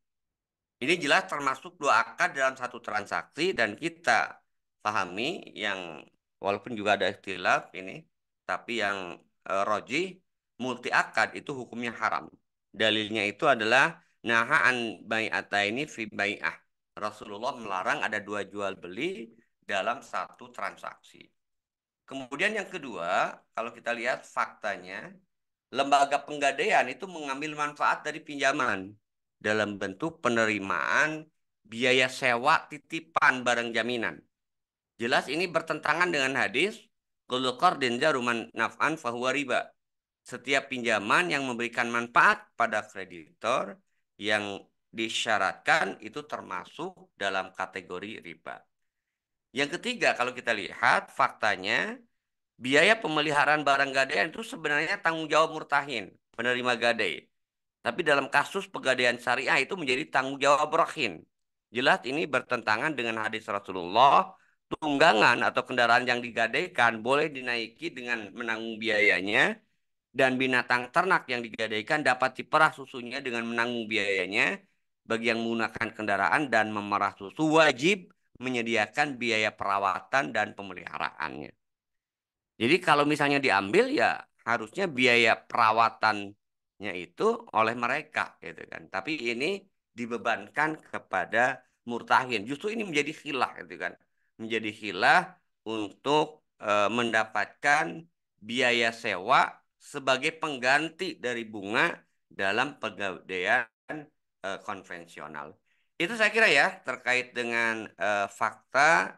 Ini jelas termasuk dua akad dalam satu transaksi dan kita pahami yang walaupun juga ada ikhtilaf ini, tapi yang roji multi akad itu hukumnya haram. Dalilnya itu adalah nahaan bai'ataini fi bai'ah. Rasulullah melarang ada dua jual beli dalam satu transaksi. Kemudian yang kedua, kalau kita lihat faktanya, lembaga penggadaian itu mengambil manfaat dari pinjaman dalam bentuk penerimaan biaya sewa titipan barang jaminan. Jelas ini bertentangan dengan hadis kullu qardin jaruman naf'an fahuwa riba. Setiap pinjaman yang memberikan manfaat pada kreditor yang disyaratkan itu termasuk dalam kategori riba. Yang ketiga, kalau kita lihat faktanya, biaya pemeliharaan barang gadaian itu sebenarnya tanggung jawab murtahin, penerima gadai. Tapi dalam kasus pegadaian syariah itu menjadi tanggung jawab rohin. Jelas ini bertentangan dengan hadis Rasulullah, tunggangan atau kendaraan yang digadaikan boleh dinaiki dengan menanggung biayanya, dan binatang ternak yang digadaikan dapat diperah susunya dengan menanggung biayanya. Bagi yang menggunakan kendaraan dan memerah susu wajib menyediakan biaya perawatan dan pemeliharaannya. Jadi kalau misalnya diambil ya harusnya biaya perawatannya itu oleh mereka gitu kan. Tapi ini dibebankan kepada murtahin. Justru ini menjadi khilah gitu kan. Menjadi khilah untuk mendapatkan biaya sewa sebagai pengganti dari bunga dalam pegadaian konvensional. Itu saya kira ya terkait dengan fakta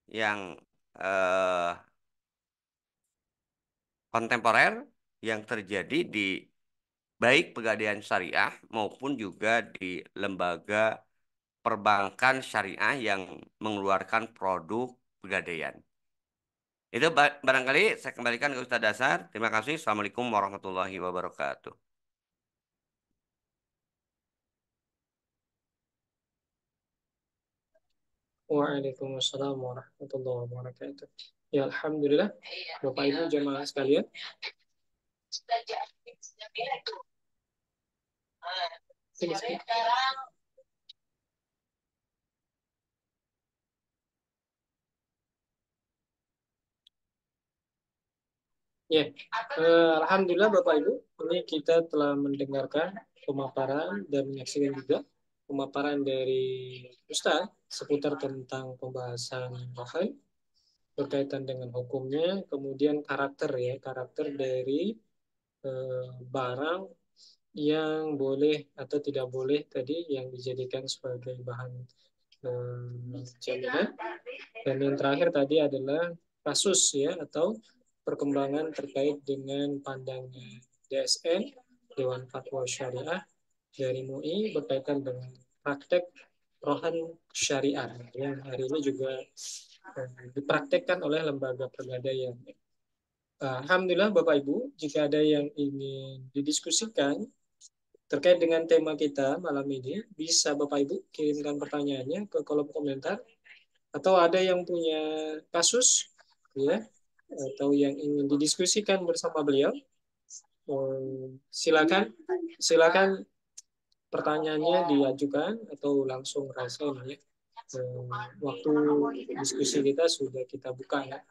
yang eh, kontemporer yang terjadi di baik pegadaian syariah maupun juga di lembaga perbankan syariah yang mengeluarkan produk pegadaian. Itu barangkali saya kembalikan ke Ustaz Dasar. Terima kasih. Assalamualaikum warahmatullahi wabarakatuh. Waalaikumsalam warahmatullahi wabarakatuh. Ya, Alhamdulillah, Bapak Ibu jemaah sekalian. Ya, Alhamdulillah Bapak Ibu, ini kita telah mendengarkan pemaparan dan menyaksikan juga pemaparan dari Ustaz seputar tentang pembahasan rohani. berkaitan dengan hukumnya, kemudian karakter ya, karakter dari barang yang boleh atau tidak boleh tadi yang dijadikan sebagai bahan jaminan. Dan yang terakhir tadi adalah kasus ya atau perkembangan terkait dengan pandangan DSN Dewan Fatwa Syariah dari MUI berkaitan dengan praktek rohan syariah yang hari ini juga dipraktekkan oleh lembaga pegadaian. Alhamdulillah Bapak Ibu, jika ada yang ingin didiskusikan terkait dengan tema kita malam ini, bisa Bapak Ibu kirimkan pertanyaannya ke kolom komentar atau ada yang punya kasus ya atau yang ingin didiskusikan bersama beliau, silakan silakan pertanyaannya diajukan atau langsung rasain ya. Waktu diskusi kita sudah kita buka ya.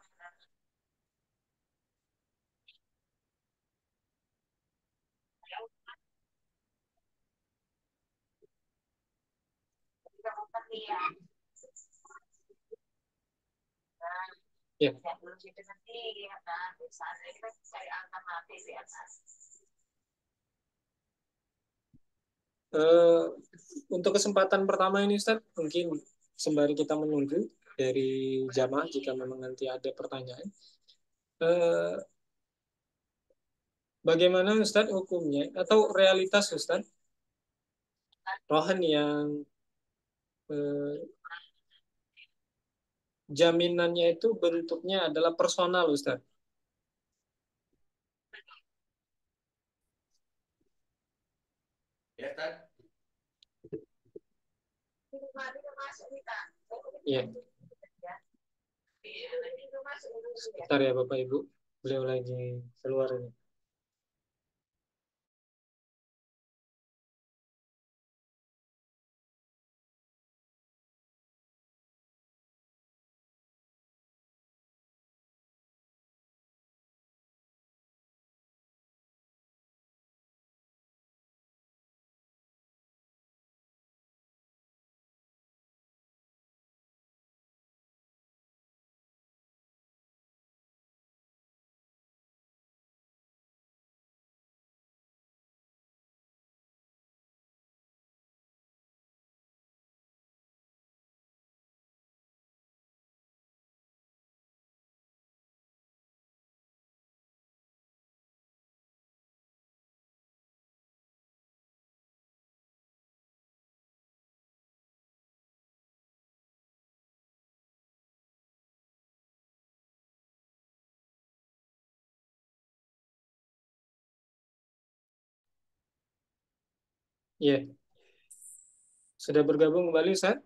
Ya. Eh, untuk kesempatan pertama ini Ustaz, mungkin sembari kita menunggu dari jamaah jika memang nanti ada pertanyaan. Eh, Bagaimana Ustaz hukumnya atau realitas Ustaz rohan yang eh, jaminannya itu bentuknya adalah personal Ustaz. Ya, Ustaz. Iya, sebentar ya Bapak Ibu. Beliau lagi keluar ini. Iya, sudah bergabung kembali Ustaz?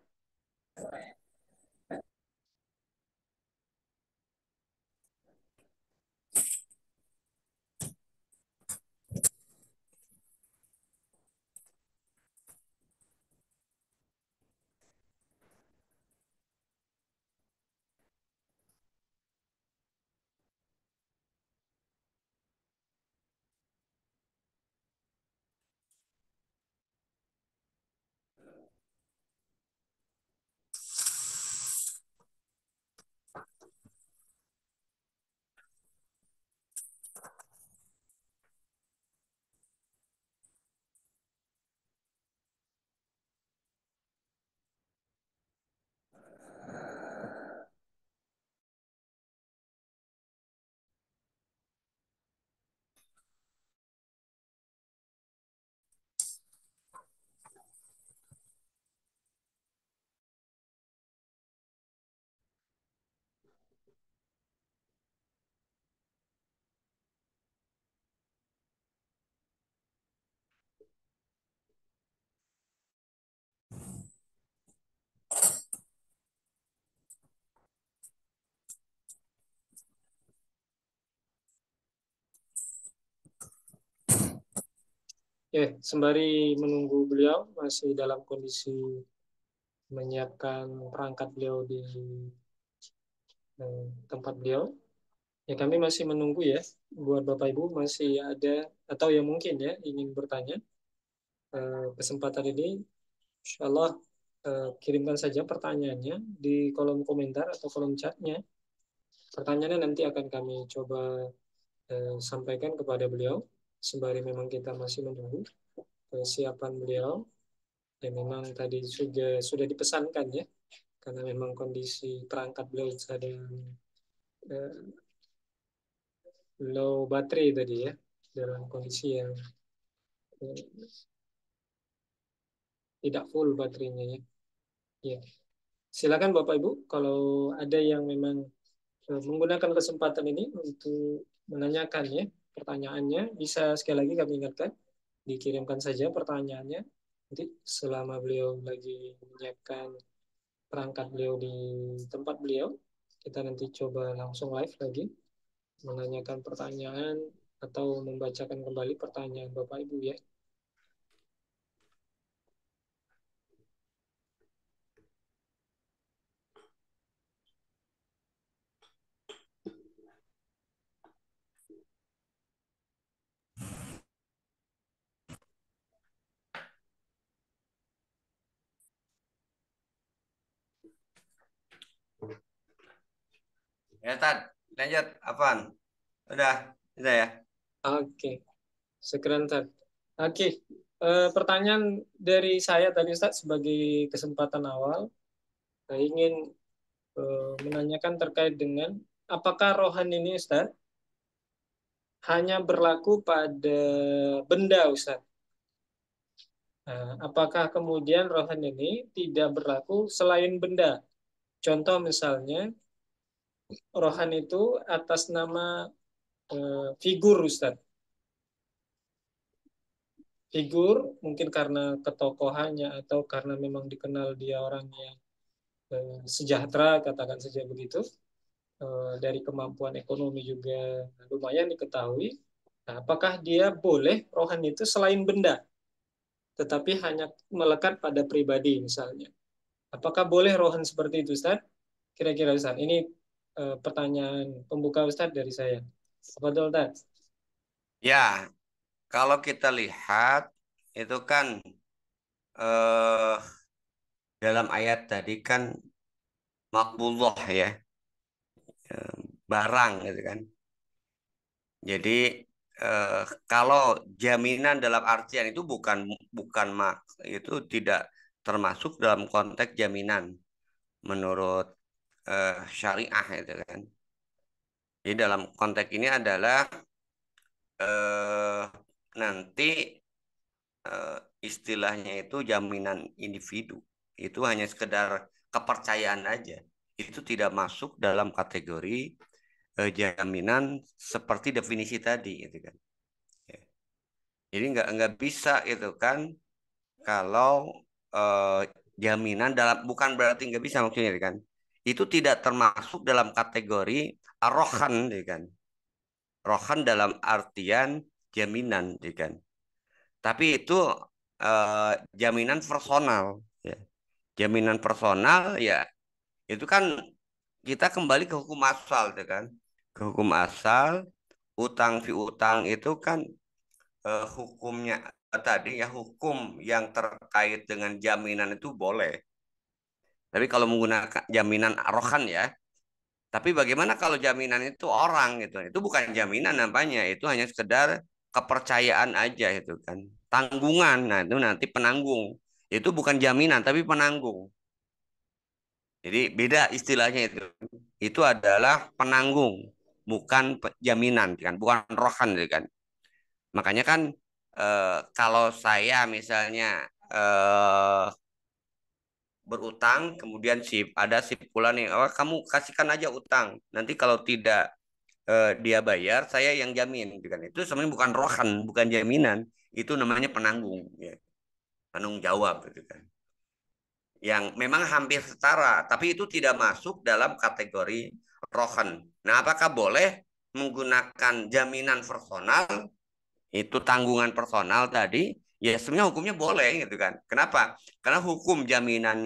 Ya, sembari menunggu beliau masih dalam kondisi menyiapkan perangkat beliau di tempat beliau. Ya, kami masih menunggu ya. Buat Bapak Ibu masih ada atau yang mungkin ya ingin bertanya kesempatan ini, insya Allah kirimkan saja pertanyaannya di kolom komentar atau kolom chatnya. Pertanyaannya nanti akan kami coba sampaikan kepada beliau sembari memang kita masih menunggu kesiapan beliau. Dan memang tadi sudah dipesankan ya, karena memang kondisi perangkat beliau sedang low baterai tadi ya, dalam kondisi yang eh, tidak full baterainya ya. Ya, silakan Bapak Ibu kalau ada yang memang menggunakan kesempatan ini untuk menanyakan ya pertanyaannya, bisa sekali lagi kami ingatkan dikirimkan saja pertanyaannya. Nanti selama beliau lagi menyiapkan perangkat beliau di tempat beliau, kita nanti coba langsung live lagi menanyakan pertanyaan atau membacakan kembali pertanyaan Bapak Ibu ya. Ya, Tad, lanjut, Apaan? Udah ya. Oke, sekian Tad. Oke, pertanyaan dari saya tadi Ustaz sebagai kesempatan awal, saya ingin menanyakan terkait dengan apakah rohan ini Ustaz hanya berlaku pada benda Ustaz? Apakah kemudian rohan ini tidak berlaku selain benda? Contoh misalnya, rohan itu atas nama figur Ustaz. Figur mungkin karena ketokohannya atau karena memang dikenal dia orang yang sejahtera, katakan saja begitu. Dari kemampuan ekonomi juga lumayan diketahui. Nah, apakah dia boleh rohan itu selain benda, tetapi hanya melekat pada pribadi misalnya? Apakah boleh rohan seperti itu, Ustaz? Kira-kira Ustaz, ini pertanyaan pembuka Ustaz dari saya. Apa betul, Ustaz? Ya, kalau kita lihat itu kan eh, dalam ayat tadi kan makbullah ya, eh, barang gitu kan. Jadi eh, kalau jaminan dalam artian itu bukan bukan mak itu tidak termasuk dalam konteks jaminan menurut syariah itu kan. Jadi dalam konteks ini adalah eh, nanti eh, istilahnya itu jaminan individu. Itu hanya sekedar kepercayaan aja. Itu tidak masuk dalam kategori jaminan seperti definisi tadi gitu kan. Ya. Jadi nggak bisa itu kan kalau eh, jaminan dalam bukan berarti nggak bisa maksudnya kan. Itu tidak termasuk dalam kategori rohan gitu kan. Rohan dalam artian jaminan gitu kan. Tapi itu eh, jaminan personal ya. Jaminan personal ya itu kan kita kembali ke hukum asal ya kan. Ke hukum asal utang piutang itu kan hukumnya tadi ya hukum yang terkait dengan jaminan itu boleh. Tapi kalau menggunakan jaminan arohan ya. Tapi bagaimana kalau jaminan itu orang gitu? Itu bukan jaminan namanya, itu hanya sekedar kepercayaan aja itu kan. Tanggungan, nah itu nanti penanggung. Itu bukan jaminan tapi penanggung. Jadi beda istilahnya itu. Itu adalah penanggung, bukan jaminan kan, bukan rohan gitu kan. Makanya kan kalau saya misalnya berutang, kemudian si ada si pula nih, oh kamu kasihkan aja utang. Nanti kalau tidak dia bayar, saya yang jamin, gitu kan. Itu sebenarnya bukan rohan, bukan jaminan, itu namanya penanggung, ya. Penanggung jawab, gitu kan. Yang memang hampir setara, tapi itu tidak masuk dalam kategori rohan. Nah, apakah boleh menggunakan jaminan personal, itu tanggungan personal tadi? Ya sebenarnya hukumnya boleh, gitu kan. Kenapa? Karena hukum jaminan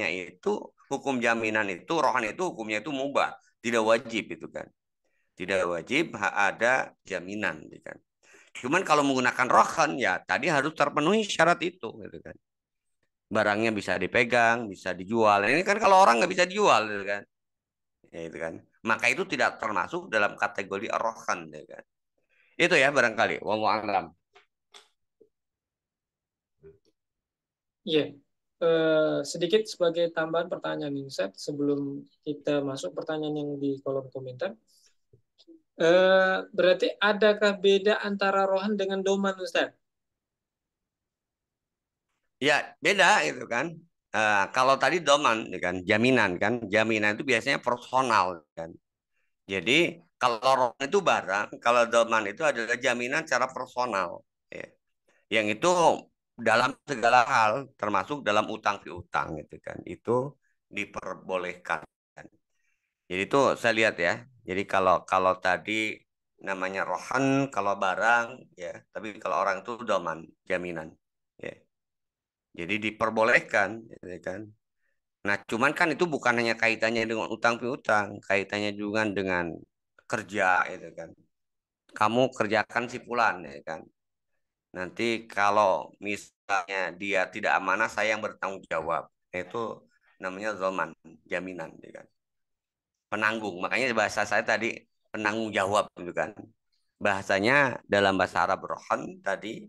itu, rohan itu hukumnya itu mubah, tidak wajib, itu kan. Tidak wajib ada jaminan, gitu kan. Cuman kalau menggunakan rohan ya tadi harus terpenuhi syarat itu, gitu kan. Barangnya bisa dipegang, bisa dijual. Ini kan kalau orang nggak bisa dijual, gitu kan. ya itu kan. Maka itu tidak termasuk dalam kategori rohan, ya kan. Itu ya barangkali. Wallahu a'lam. Iya. Sedikit sebagai tambahan pertanyaan nih, Ustaz, sebelum kita masuk pertanyaan yang di kolom komentar. Berarti adakah beda antara rohan dengan doman, Ustaz? Ya, beda itu kan. Kalau tadi doman, ya kan, jaminan kan, jaminan itu biasanya personal kan. Jadi kalau rohan itu barang, kalau doman itu adalah jaminan secara personal. Ya. Yang itu dalam segala hal, termasuk dalam utang piutang gitu kan, itu diperbolehkan. Jadi itu saya lihat ya. Jadi kalau kalau tadi namanya rohan, kalau barang ya, tapi kalau orang itu doman, jaminan. Ya. Jadi diperbolehkan, ya kan. Nah, cuman kan itu bukan hanya kaitannya dengan utang piutang, kaitannya juga dengan kerja, itu kan. Kamu kerjakan si fulan, ya kan. Nanti kalau misalnya dia tidak amanah, saya yang bertanggung jawab. Itu namanya zaman, jaminan, ya kan. Penanggung. Makanya bahasa saya tadi penanggung jawab, gitu kan. Bahasanya dalam bahasa Arab rohan tadi,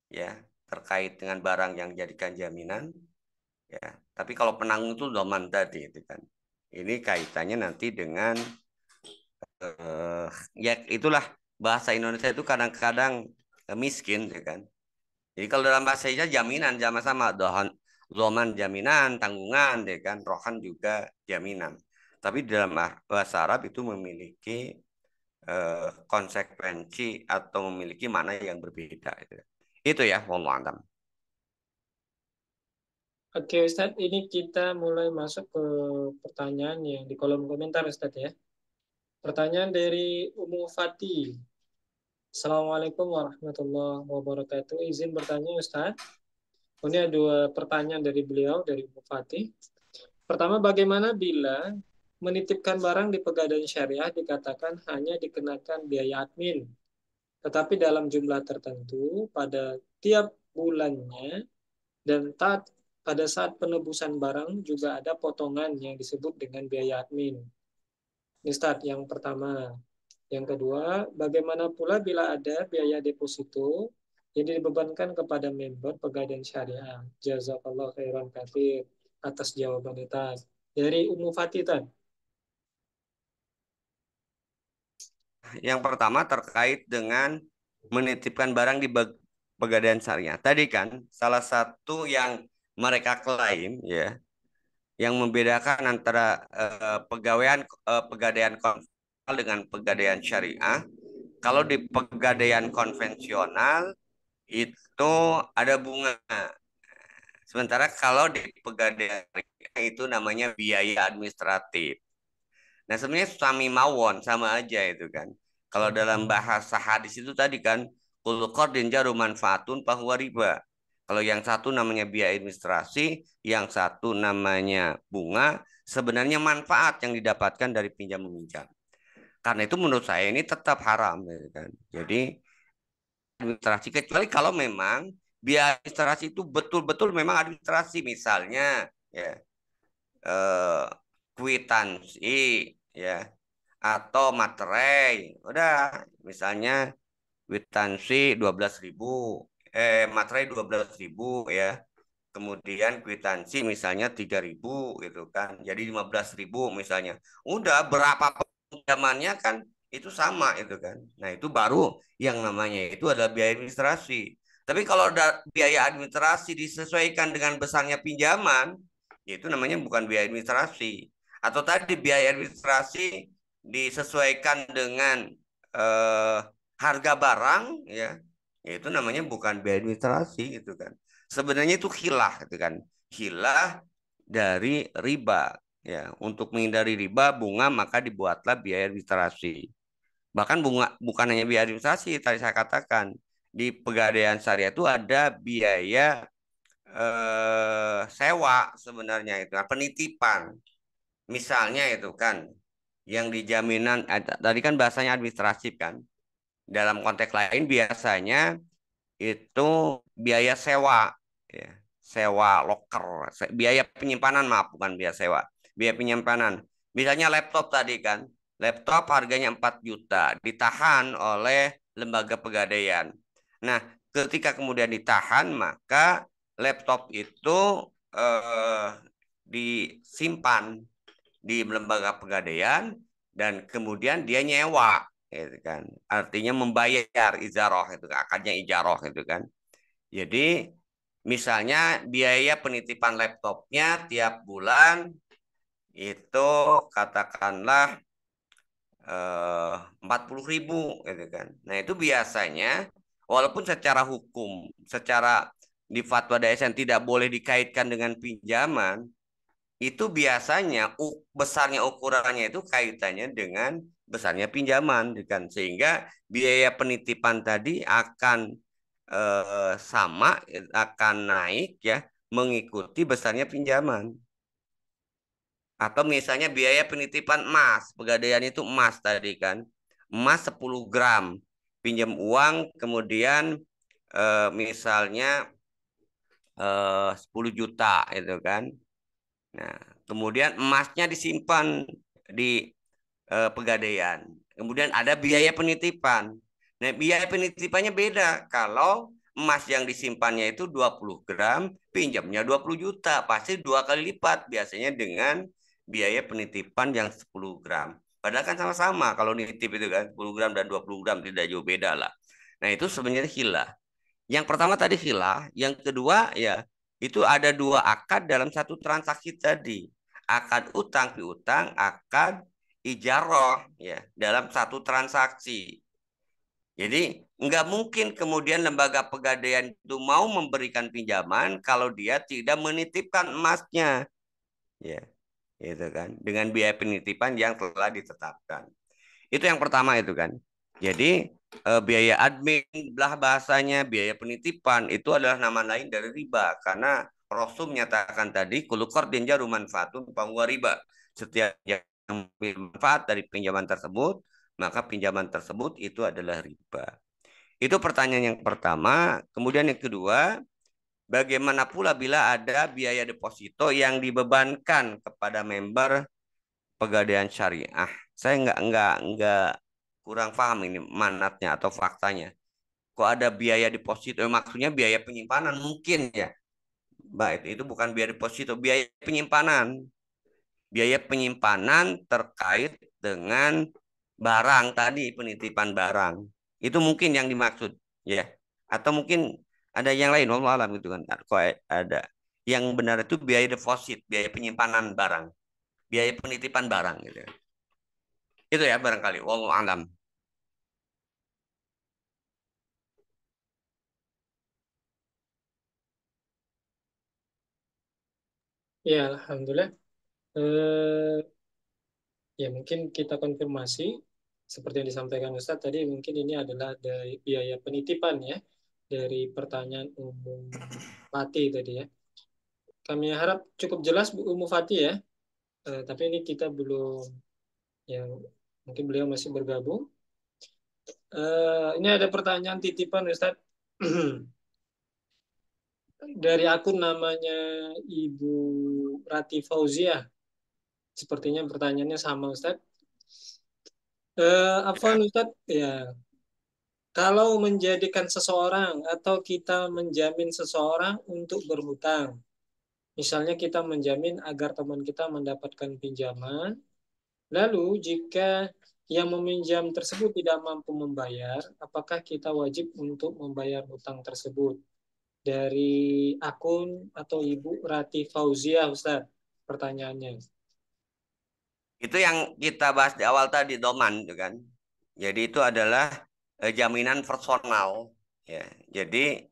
ya terkait dengan barang yang jadikan jaminan, ya. Tapi kalau penanggung itu zaman tadi, itu kan. Ini kaitannya nanti dengan eh, ya itulah bahasa Indonesia itu kadang-kadang miskin, ya kan. Jadi kalau dalam bahasa Indonesia jaminan sama-sama dohan, zoman jaminan, tanggungan, ya kan, rohan juga jaminan. Tapi dalam bahasa Arab itu memiliki konsekuensi atau memiliki mana yang berbeda. Itu ya, wallahu a'lam. Oke, Ustadz, ini kita mulai masuk ke pertanyaan yang di kolom komentar, Ustadz ya. Pertanyaan dari Umu Fati. Assalamualaikum warahmatullahi wabarakatuh. Izin bertanya, Ustadz. Ini ada dua pertanyaan dari beliau, dari Umu Fati. Pertama, bagaimana bila menitipkan barang di Pegadaian Syariah dikatakan hanya dikenakan biaya admin, tetapi dalam jumlah tertentu pada tiap bulannya dan pada saat penebusan barang juga ada potongan yang disebut dengan biaya admin. Ini start yang pertama. Yang kedua, bagaimana pula bila ada biaya deposito yang dibebankan kepada member Pegadaian Syariah? Jazakallah khairan katsir atas jawaban itu. Dari Ummu Fatitan. Yang pertama terkait dengan menitipkan barang di Pegadaian Syariah. Tadi kan salah satu yang mereka klaim ya, yang membedakan antara pegadaian konvensional dengan pegadaian syariah. Kalau di pegadaian konvensional itu ada bunga. Sementara kalau di pegadaian syariah itu namanya biaya administratif. Nah, sebenarnya sami mawon sama aja itu kan. Kalau dalam bahasa hadis itu tadi kan kullu qardin jaru manfaatun fahuwa riba. Kalau yang satu namanya biaya administrasi, yang satu namanya bunga, sebenarnya manfaat yang didapatkan dari pinjam meminjam. Karena itu menurut saya ini tetap haram, gitu kan. Jadi administrasi kecuali kalau memang biaya administrasi itu betul-betul memang administrasi, misalnya ya eh, kwitansi ya atau materai. Udah, misalnya kwitansi 12.000, materai 12.000 ya. Kemudian kwitansi misalnya 3.000 gitu kan. Jadi 15.000 misalnya. Udah berapa pinjamannya kan itu sama itu kan. Nah, itu baru yang namanya itu adalah biaya administrasi. Tapi kalau ada biaya administrasi disesuaikan dengan besarnya pinjaman, ya itu namanya bukan biaya administrasi. Atau tadi biaya administrasi disesuaikan dengan eh, harga barang, ya, ya itu namanya bukan biaya administrasi gitu kan. Sebenarnya itu hilah gitu kan. Hilah dari riba, ya. Untuk menghindari riba bunga maka dibuatlah biaya administrasi. Bahkan bunga bukan hanya biaya administrasi, tadi saya katakan di Pegadaian Syariah itu ada biaya sewa sebenarnya itu kan, penitipan. Misalnya itu kan yang dijaminan tadi kan bahasanya administratif kan. Dalam konteks lain biasanya itu biaya sewa ya. Sewa loker, biaya penyimpanan, maaf, bukan biaya sewa. Biaya penyimpanan. Misalnya laptop tadi kan, laptop harganya 4 juta, ditahan oleh lembaga pegadaian. Nah, ketika kemudian ditahan, maka laptop itu eh, disimpan di lembaga pegadaian dan kemudian dia nyewa, gitu kan. Artinya membayar ijaroh itu, akadnya ijaroh itu kan. Jadi misalnya biaya penitipan laptopnya tiap bulan itu katakanlah 40.000 gitu kan. Nah itu biasanya walaupun secara hukum, secara di fatwa DSN tidak boleh dikaitkan dengan pinjaman, itu biasanya besarnya ukurannya itu kaitannya dengan besarnya pinjaman kan, sehingga biaya penitipan tadi akan sama, akan naik ya mengikuti besarnya pinjaman. Atau misalnya biaya penitipan emas, pegadaian itu emas tadi kan. Emas 10 gram, pinjam uang kemudian misalnya 10 juta itu kan. Nah, kemudian emasnya disimpan di pegadaian. Kemudian ada biaya penitipan. Nah, biaya penitipannya beda. Kalau emas yang disimpannya itu 20 gram, pinjamnya 20 juta. Pasti dua kali lipat biasanya dengan biaya penitipan yang 10 gram. Padahal kan sama-sama kalau nitip itu kan 10 gram dan 20 gram tidak jauh beda lah. Nah, itu sebenarnya khilah. Yang pertama tadi khilah, yang kedua ya itu ada dua akad dalam satu transaksi tadi. Akad utang piutang, akad ijaroh ya dalam satu transaksi. Jadi nggak mungkin kemudian lembaga pegadaian itu mau memberikan pinjaman kalau dia tidak menitipkan emasnya, ya, itu kan dengan biaya penitipan yang telah ditetapkan. Itu yang pertama itu kan. Jadi biaya admin belah bahasanya, biaya penitipan itu adalah nama lain dari riba karena Rasul menyatakan tadi kullu qardin jaru manfaatun fahuwa riba. Setiap yang manfaat dari pinjaman tersebut, maka pinjaman tersebut itu adalah riba. Itu pertanyaan yang pertama. Kemudian yang kedua, bagaimana pula bila ada biaya deposito yang dibebankan kepada member pegadaian syariah? Saya nggak kurang paham ini manatnya atau faktanya. Kok ada biaya deposito? Maksudnya biaya penyimpanan mungkin ya. Baik, itu bukan biaya deposito, biaya penyimpanan. Biaya penyimpanan terkait dengan barang tadi, penitipan barang. Itu mungkin yang dimaksud, ya. Atau mungkin ada yang lain, wallahu alam gitu kan. Kok ada. Yang benar itu biaya deposit, biaya penyimpanan barang, biaya penitipan barang gitu. Itu ya barangkali, wallahu alam. Ya, Alhamdulillah. Eh, ya, mungkin kita konfirmasi seperti yang disampaikan Ustadz tadi, mungkin ini adalah dari biaya penitipan ya, dari pertanyaan umum Fatih tadi ya. Kami harap cukup jelas Bu Umu Fatih ya. Tapi ini kita belum, ya mungkin beliau masih bergabung. Ini ada pertanyaan titipan Ustadz dari akun namanya Ibu Rati Fauzia. Sepertinya pertanyaannya sama Ustadz. Afwan Ya. Ustadz, ya kalau menjadikan seseorang atau kita menjamin seseorang untuk berhutang, misalnya kita menjamin agar teman kita mendapatkan pinjaman, lalu jika yang meminjam tersebut tidak mampu membayar, apakah kita wajib untuk membayar hutang tersebut? Dari akun atau Ibu Rati Fauzia, Ustaz, pertanyaannya. Itu yang kita bahas di awal tadi, doman, itu kan. Jadi itu adalah jaminan personal. Ya, jadi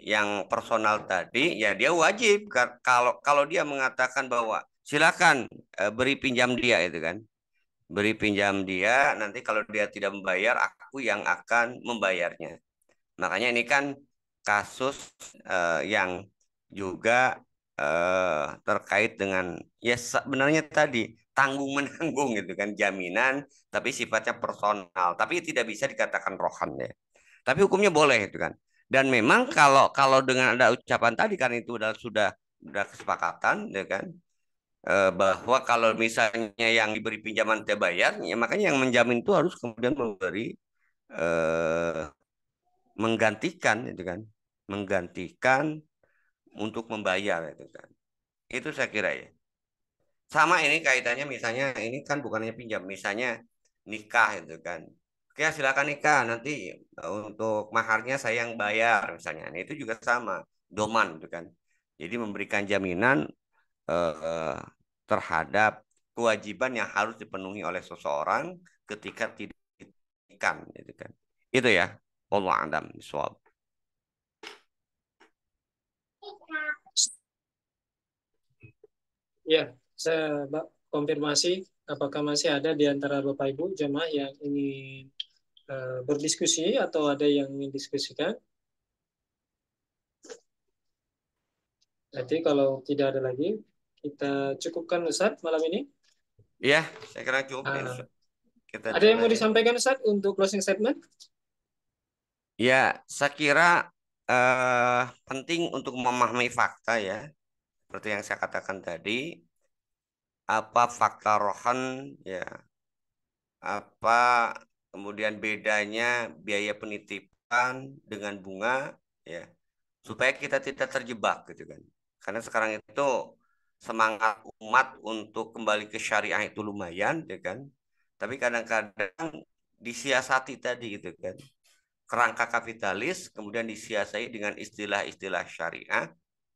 yang personal tadi, ya dia wajib kalau kalau dia mengatakan bahwa silakan beri pinjam dia itu kan, beri pinjam dia. Nanti kalau dia tidak membayar, aku yang akan membayarnya. Makanya ini kan kasus yang juga terkait dengan ya sebenarnya tadi tanggung menanggung gitu kan jaminan tapi sifatnya personal tapi tidak bisa dikatakan rohan ya. Tapi hukumnya boleh itu kan. Dan memang kalau kalau dengan ada ucapan tadi kan itu sudah kesepakatan ya kan. bahwa kalau misalnya yang diberi pinjaman tidak bayar, ya makanya yang menjamin itu harus kemudian memberi eh, menggantikan itu kan, menggantikan untuk membayar itu kan. Itu saya kira ya. Sama ini kaitannya misalnya ini kan bukannya pinjam, misalnya nikah itu kan. Oke, silakan nikah nanti untuk maharnya saya yang bayar misalnya. Nah, itu juga sama, doman itu kan. Jadi memberikan jaminan eh, terhadap kewajiban yang harus dipenuhi oleh seseorang ketika tidak nikah gitu kan. Itu ya. Allah a'lam bishawab. Ya, saya konfirmasi apakah masih ada di antara Bapak Ibu jemaah yang ingin berdiskusi atau ada yang ingin diskusikan. Jadi kalau tidak ada lagi, kita cukupkan Ustaz malam ini. Iya, saya kira cukup nih. Ah, Kita ada yang mau dimulai. disampaikan Ustaz untuk closing statement? Ya, saya kira penting untuk memahami fakta ya. Seperti yang saya katakan tadi, apa fakta rohan ya, apa kemudian bedanya biaya penitipan dengan bunga ya, supaya kita tidak terjebak gitu kan. Karena sekarang itu semangat umat untuk kembali ke syariah itu lumayan ya kan. Tapi kadang-kadang disiasati tadi gitu kan. Kerangka kapitalis kemudian disiasai dengan istilah-istilah syariah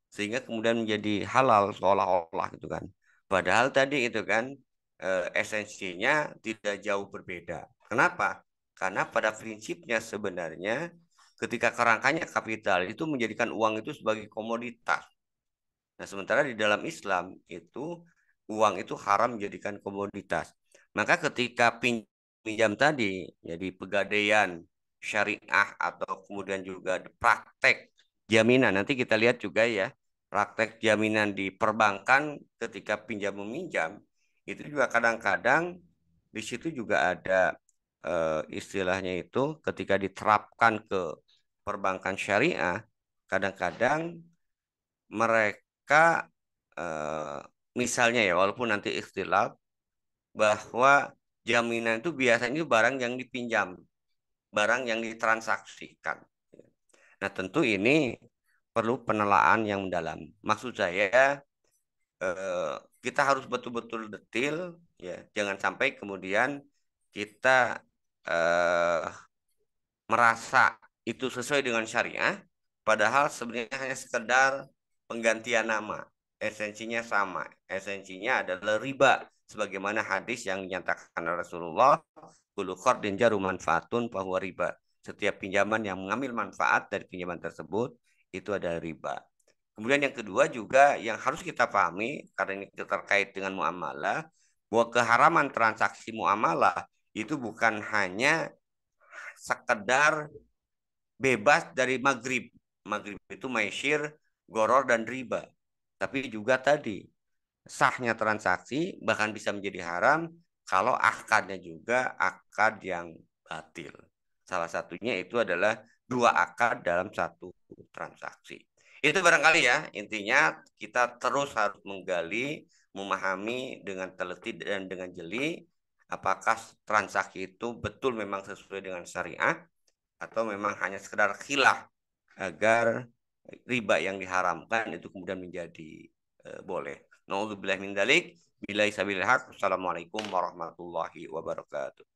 sehingga kemudian menjadi halal seolah-olah gitu kan. Padahal tadi itu kan esensinya tidak jauh berbeda. Kenapa? Karena pada prinsipnya sebenarnya ketika kerangkanya kapital itu menjadikan uang itu sebagai komoditas. Nah, sementara di dalam Islam itu uang itu haram menjadikan komoditas. Maka ketika pinjam tadi jadi pegadaian syariah atau kemudian juga praktek jaminan, nanti kita lihat juga ya praktek jaminan di perbankan ketika pinjam meminjam itu juga kadang-kadang di situ juga ada istilahnya itu ketika diterapkan ke perbankan syariah kadang-kadang mereka eh, misalnya ya walaupun nanti ikhtilaf bahwa jaminan itu biasanya barang yang dipinjam, barang yang ditransaksikan. Nah, tentu ini perlu penelaahan yang mendalam. Maksud saya eh, kita harus betul-betul detil ya, jangan sampai kemudian kita eh, merasa itu sesuai dengan syariah, padahal sebenarnya hanya sekedar penggantian nama. Esensinya sama. Esensinya adalah riba. Sebagaimana hadis yang dinyatakan oleh Rasulullah, kullu qardin jaru manfaatun bahwa riba. Setiap pinjaman yang mengambil manfaat dari pinjaman tersebut, itu adalah riba. Kemudian yang kedua juga yang harus kita pahami, karena ini terkait dengan muamalah, bahwa keharaman transaksi muamalah itu bukan hanya sekedar bebas dari maghrib. Maghrib itu maisir, goror, dan riba. Tapi juga tadi, sahnya transaksi bahkan bisa menjadi haram kalau akadnya juga akad yang batil. Salah satunya itu adalah dua akad dalam satu transaksi. Itu barangkali ya, intinya kita terus harus menggali, memahami dengan teliti dan dengan jeli apakah transaksi itu betul memang sesuai dengan syariah atau memang hanya sekedar khilaf agar riba yang diharamkan itu kemudian menjadi boleh. Nauzubillah min dzalik. Billahi sabilil haq. Wassalamualaikum warahmatullahi wabarakatuh.